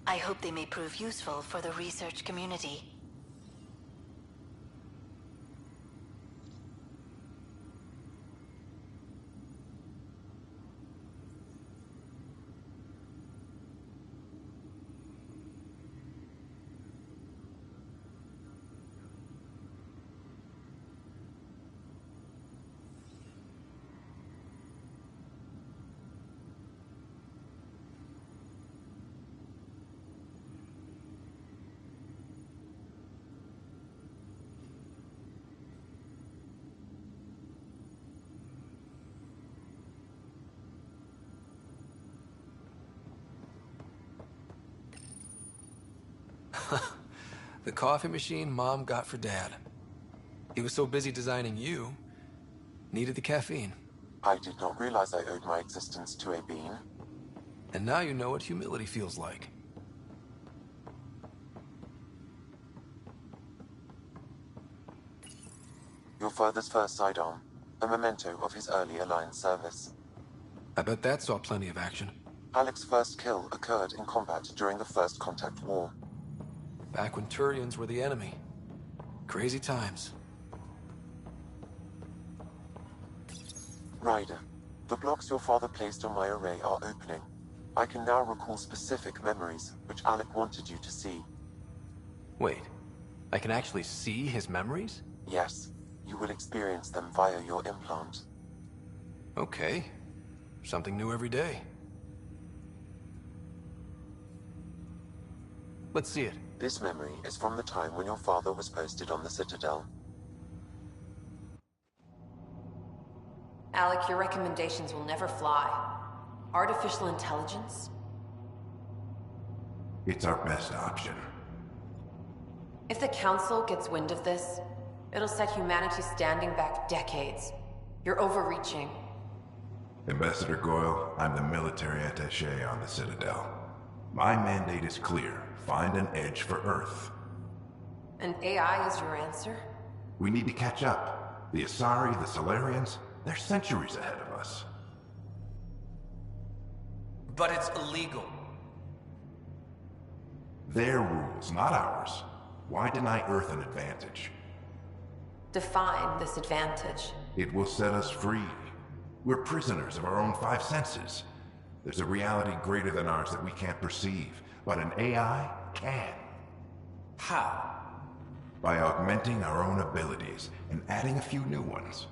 I hope they may prove useful for the research community. The coffee machine Mom got for Dad. He was so busy designing you, needed the caffeine. I did not realize I owed my existence to a bean. And now you know what humility feels like. Your father's first sidearm, a memento of his early Alliance service. I bet that saw plenty of action. Alec's first kill occurred in combat during the First Contact War. Back when Turians were the enemy. Crazy times. Ryder, the blocks your father placed on my array are opening. I can now recall specific memories, which Alec wanted you to see. Wait, I can actually see his memories? Yes, you will experience them via your implant. Okay. Something new every day. Let's see it. This memory is from the time when your father was posted on the Citadel. Alec, your recommendations will never fly. Artificial intelligence? It's our best option. If the Council gets wind of this, it'll set humanity standing back decades. You're overreaching. Ambassador Goyle, I'm the military attaché on the Citadel. My mandate is clear. Find an edge for Earth. And AI is your answer? We need to catch up. The Asari, the Solarians, they're centuries ahead of us. But it's illegal. Their rules, not ours. Why deny Earth an advantage? Define this advantage. It will set us free. We're prisoners of our own five senses. There's a reality greater than ours that we can't perceive, but an AI can. How? By augmenting our own abilities and adding a few new ones.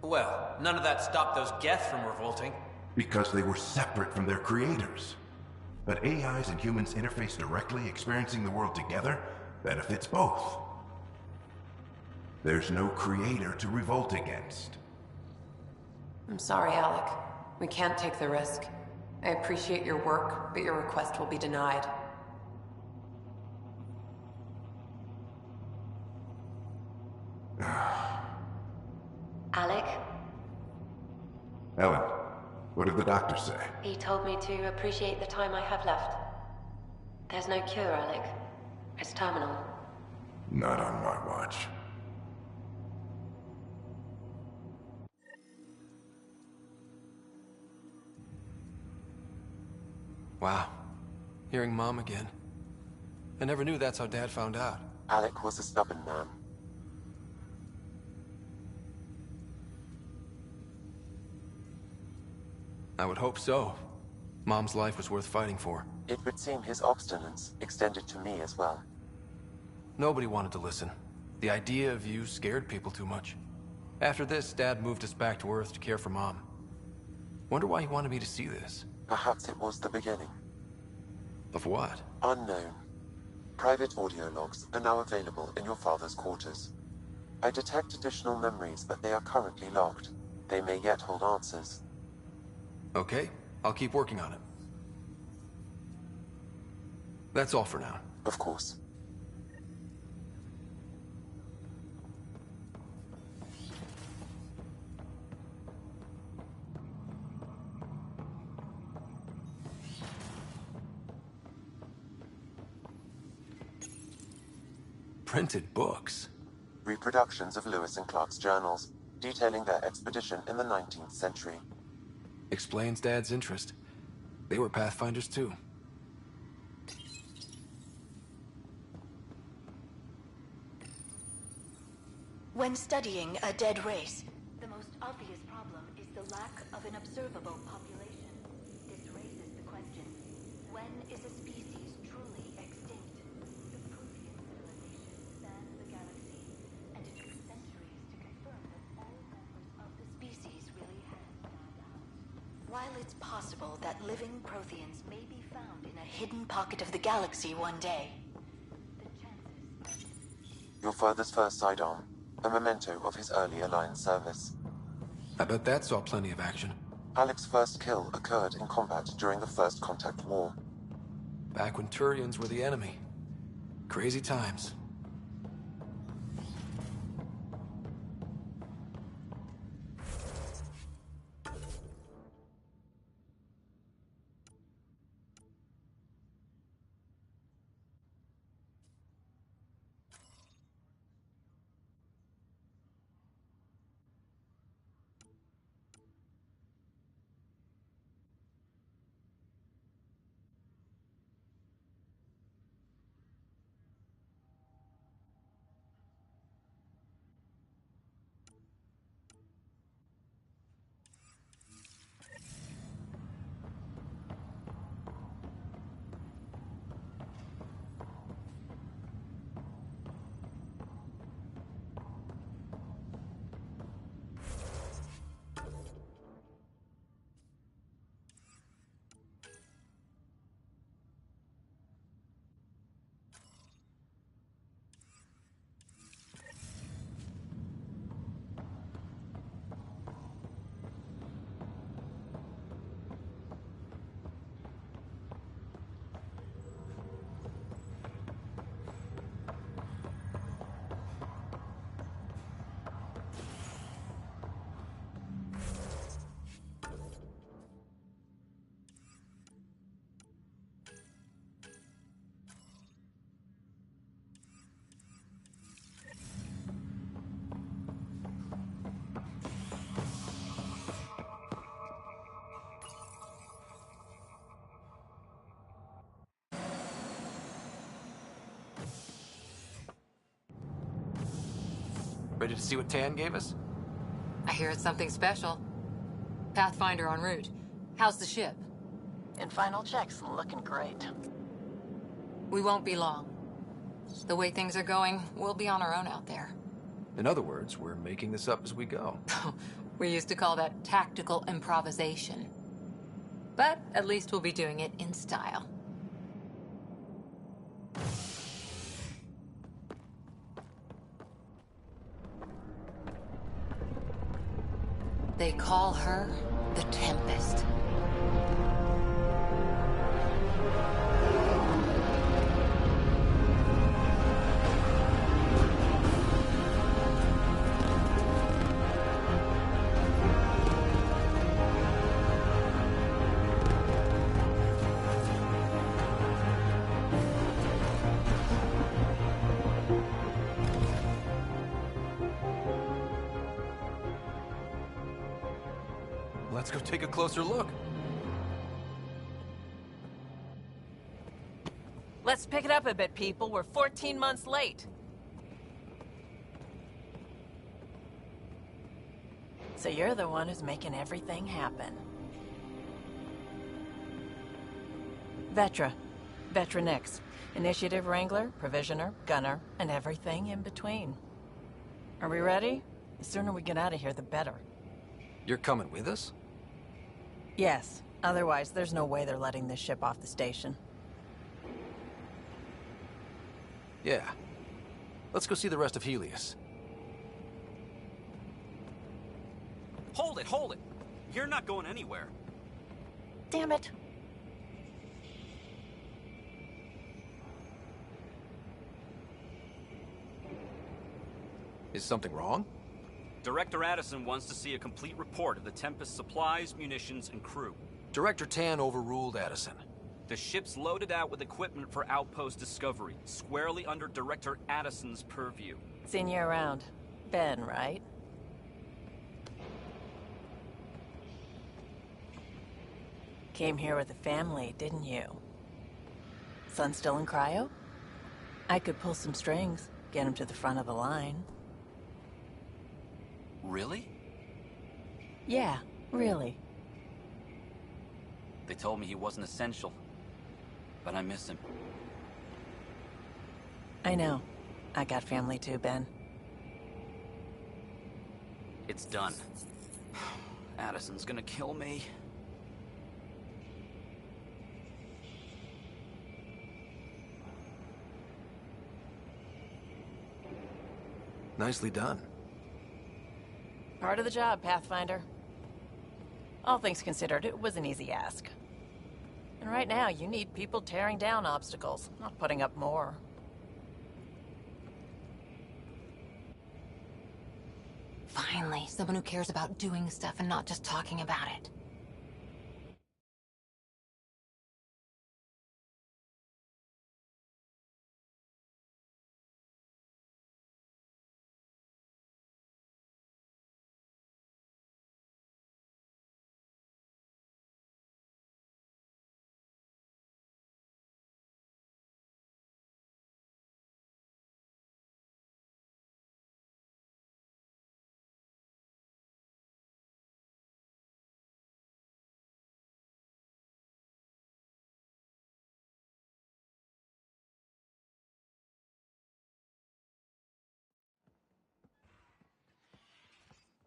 Well, none of that stopped those Geth from revolting. Because they were separate from their creators. But AIs and humans interface directly, experiencing the world together, benefits both. There's no creator to revolt against. I'm sorry, Alec. We can't take the risk. I appreciate your work, but your request will be denied. Alec, Ellen, what did the doctor say? he told me to appreciate the time I have left. There's no cure, Alec. It's terminal. Not on my watch. Wow. Hearing Mom again. I never knew that's how Dad found out. Alec was a stubborn man. I would hope so. Mom's life was worth fighting for. It would seem his obstinance extended to me as well. Nobody wanted to listen. The idea of you scared people too much. After this, Dad moved us back to Earth to care for Mom. Wonder why he wanted me to see this. Perhaps it was the beginning. Of what? Unknown. Private audio logs are now available in your father's quarters. I detect additional memories, but they are currently logged. They may yet hold answers. Okay, I'll keep working on it. That's all for now. Of course. Printed books? Reproductions of Lewis and Clark's journals, detailing their expedition in the 19th century. Explains Dad's interest. They were Pathfinders too. When studying a dead race, the most obvious problem is the lack of an observable population. This raises the question, when is a species truly extinct? The Prothean civilization spanned the galaxy, and it took centuries to confirm that all members of the species really had died out. While it's possible that living Protheans may be found in a hidden pocket of the galaxy one day, Your father's first sidearm, a memento of his early Alliance service. I bet that saw plenty of action. Alec's first kill occurred in combat during the First Contact War. Back when Turians were the enemy. Crazy times. Ready to see what Tan gave us? I hear it's something special. Pathfinder en route. How's the ship? In final checks, looking great. We won't be long. The way things are going, we'll be on our own out there. In other words, we're making this up as we go. We used to call that tactical improvisation. But at least we'll be doing it in style. They call her the Tempest. Let's go take a closer look. Let's pick it up a bit, people. We're 14 months late. So you're the one who's making everything happen. Vetra. Vetra Nix. Initiative Wrangler, Provisioner, Gunner, and everything in between. Are we ready? The sooner we get out of here, the better. You're coming with us? Yes. Otherwise, there's no way they're letting this ship off the station. Yeah. Let's go see the rest of Helios. Hold it, hold it! You're not going anywhere. Damn it. Is something wrong? Director Addison wants to see a complete report of the Tempest's supplies, munitions, and crew. Director Tan overruled Addison. The ship's loaded out with equipment for outpost discovery, squarely under Director Addison's purview. Seen you around. Ben, right? Came here with a family, didn't you? Son still in cryo? I could pull some strings, get him to the front of the line. Really? Yeah, really. They told me he wasn't essential, but I miss him. I know. I got family too, Ben. It's done. Addison's gonna kill me. Nicely done. Part of the job, Pathfinder. All things considered, it was an easy ask. And right now, you need people tearing down obstacles, not putting up more. Finally, someone who cares about doing stuff and not just talking about it.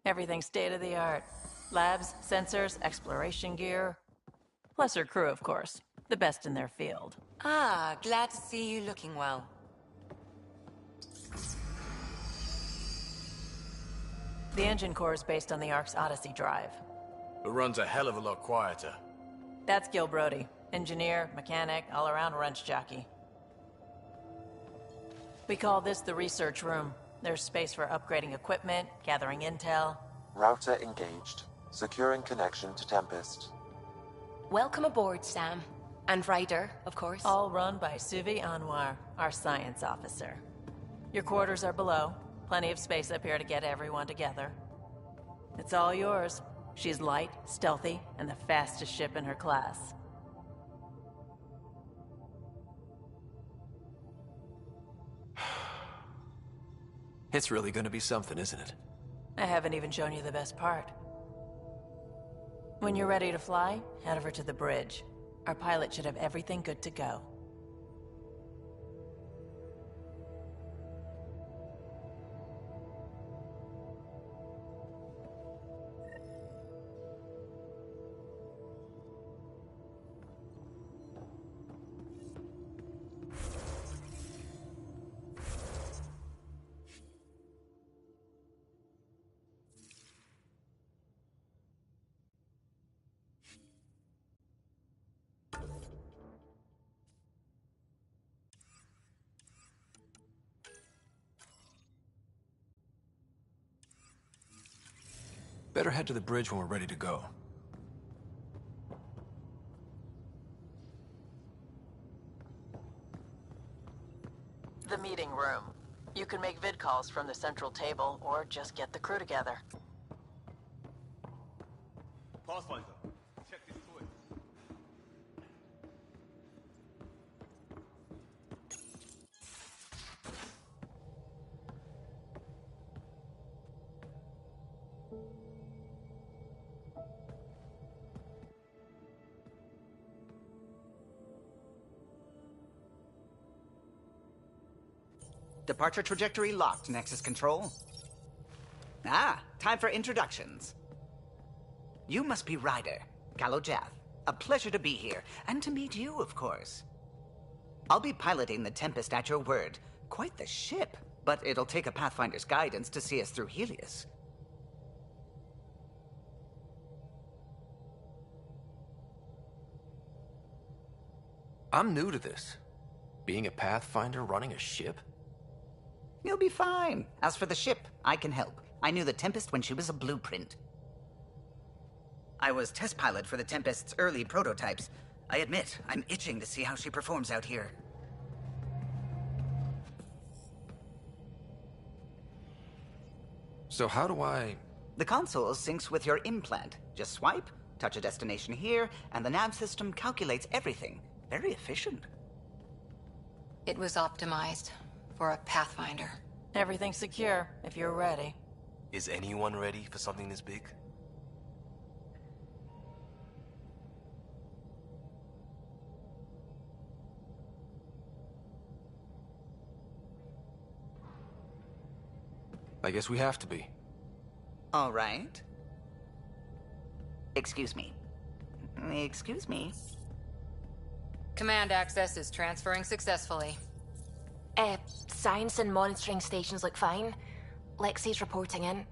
Everything's state-of-the-art. Labs, sensors, exploration gear. Plus her crew, of course. The best in their field. Ah, glad to see you looking well. The engine core is based on the Ark's Odyssey drive. It runs a hell of a lot quieter. That's Gil Brody. Engineer, mechanic, all-around wrench jockey. We call this the research room. There's space for upgrading equipment, gathering intel. Router engaged. Securing connection to Tempest. Welcome aboard, Sam. And Ryder, of course. All run by Suvi Anwar, our science officer. Your quarters are below. Plenty of space up here to get everyone together. It's all yours. She's light, stealthy, and the fastest ship in her class. It's really gonna be something, isn't it? I haven't even shown you the best part. When you're ready to fly, head over to the bridge. Our pilot should have everything good to go. Better head to the bridge when we're ready to go. The meeting room. You can make vid calls from the central table, or just get the crew together. Pathfinder, check this toy. Departure trajectory locked, Nexus Control. Ah, time for introductions. You must be Ryder, Gallo Jath. A pleasure to be here, and to meet you, of course. I'll be piloting the Tempest at your word. Quite the ship, but it'll take a Pathfinder's guidance to see us through Helios. I'm new to this. Being a Pathfinder running a ship? You'll be fine. As for the ship, I can help. I knew the Tempest when she was a blueprint. I was test pilot for the Tempest's early prototypes. I admit, I'm itching to see how she performs out here. So how do I... The console syncs with your implant. Just swipe, touch a destination here, and the nav system calculates everything. Very efficient. It was optimized for a Pathfinder. Everything's secure, if you're ready. Is anyone ready for something this big? I guess we have to be. All right. Excuse me. Excuse me. Command access is transferring successfully. Science and monitoring stations look fine. Lexi's reporting in.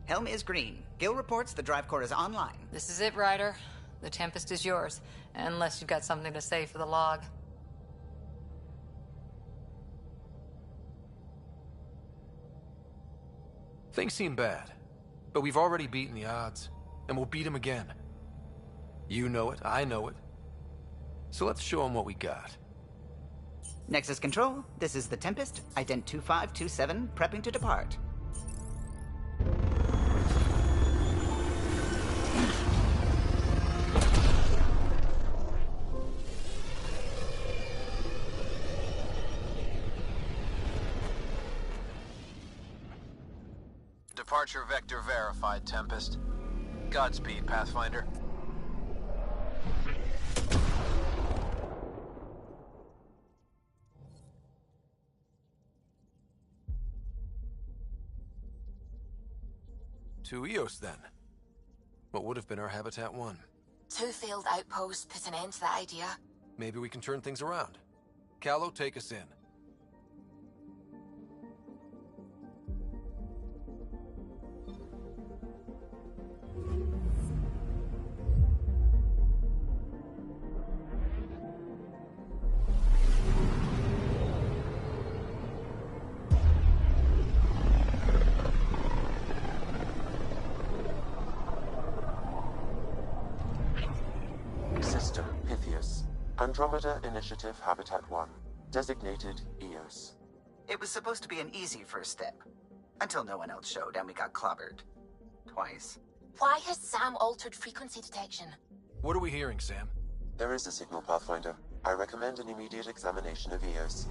Helm is green. Gil reports the drive core is online. This is it, Ryder. The Tempest is yours, unless you've got something to say for the log. Things seem bad, but we've already beaten the odds, and we'll beat them again. You know it, I know it. So let's show them what we got. Nexus Control, this is the Tempest, ident 2527, prepping to depart. Departure vector verified, Tempest. Godspeed, Pathfinder. To Eos, then. What would have been our Habitat 1? 2 failed outposts put an end to that idea. Maybe we can turn things around. Callow, take us in. System Pythias. Andromeda Initiative Habitat 1. Designated Eos. It was supposed to be an easy first step. Until no one else showed and we got clobbered. Twice. Why has Sam altered frequency detection? What are we hearing, Sam? There is a signal, Pathfinder. I recommend an immediate examination of Eos.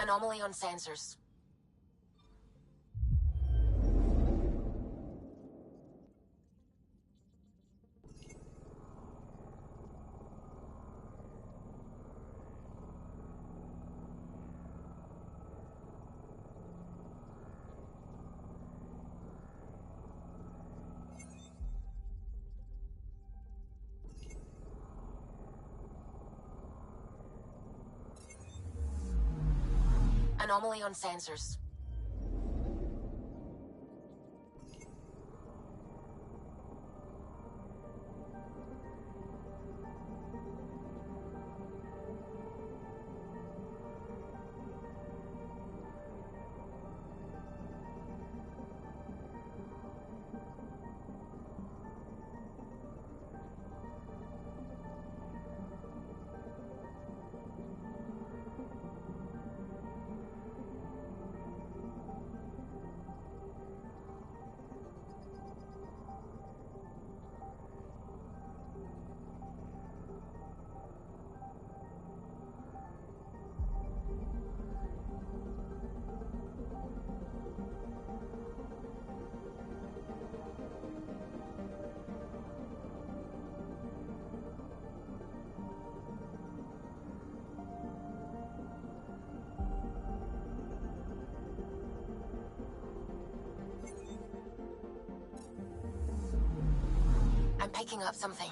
Anomaly on sensors. Anomaly on sensors. I'm picking up something.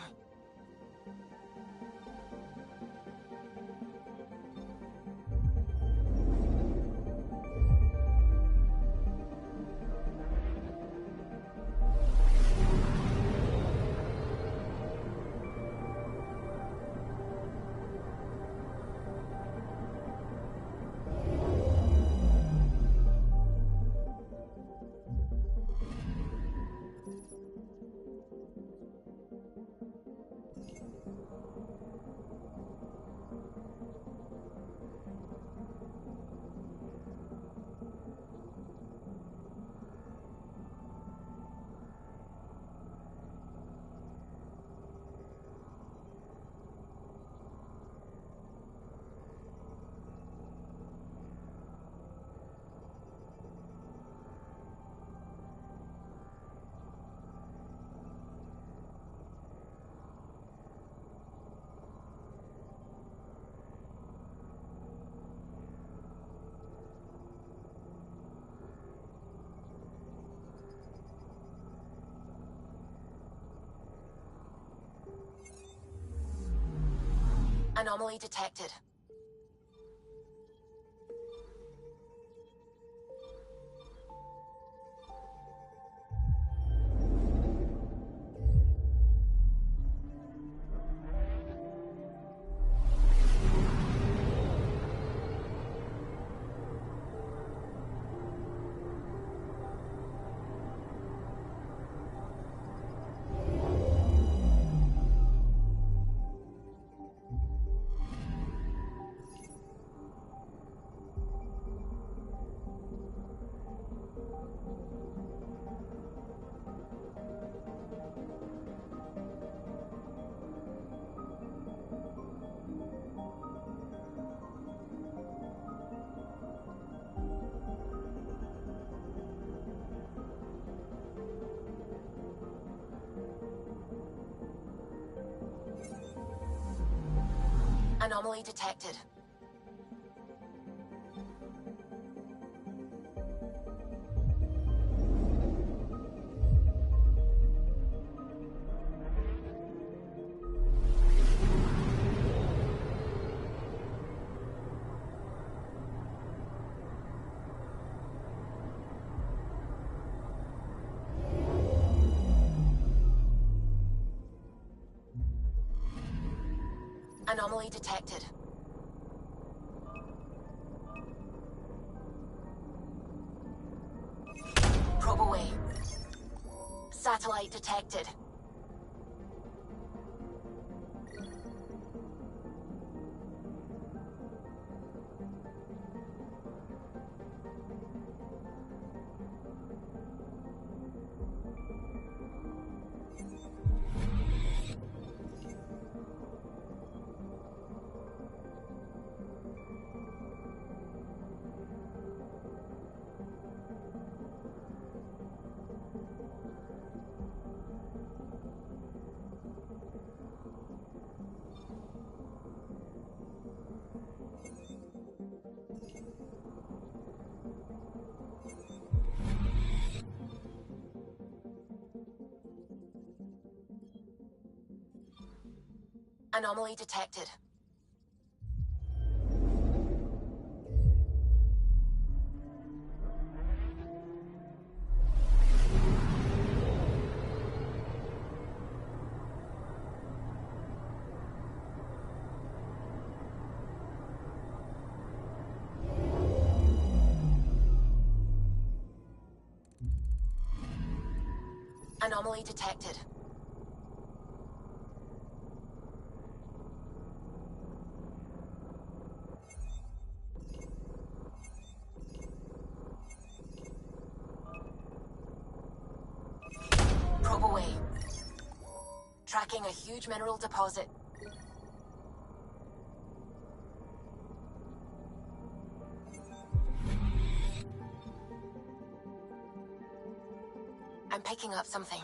Anomaly detected. Anomaly detected. Anomaly detected. Probe away. Satellite detected. Anomaly detected. Anomaly detected. Probe away. Tracking a huge mineral deposit. I'm picking up something.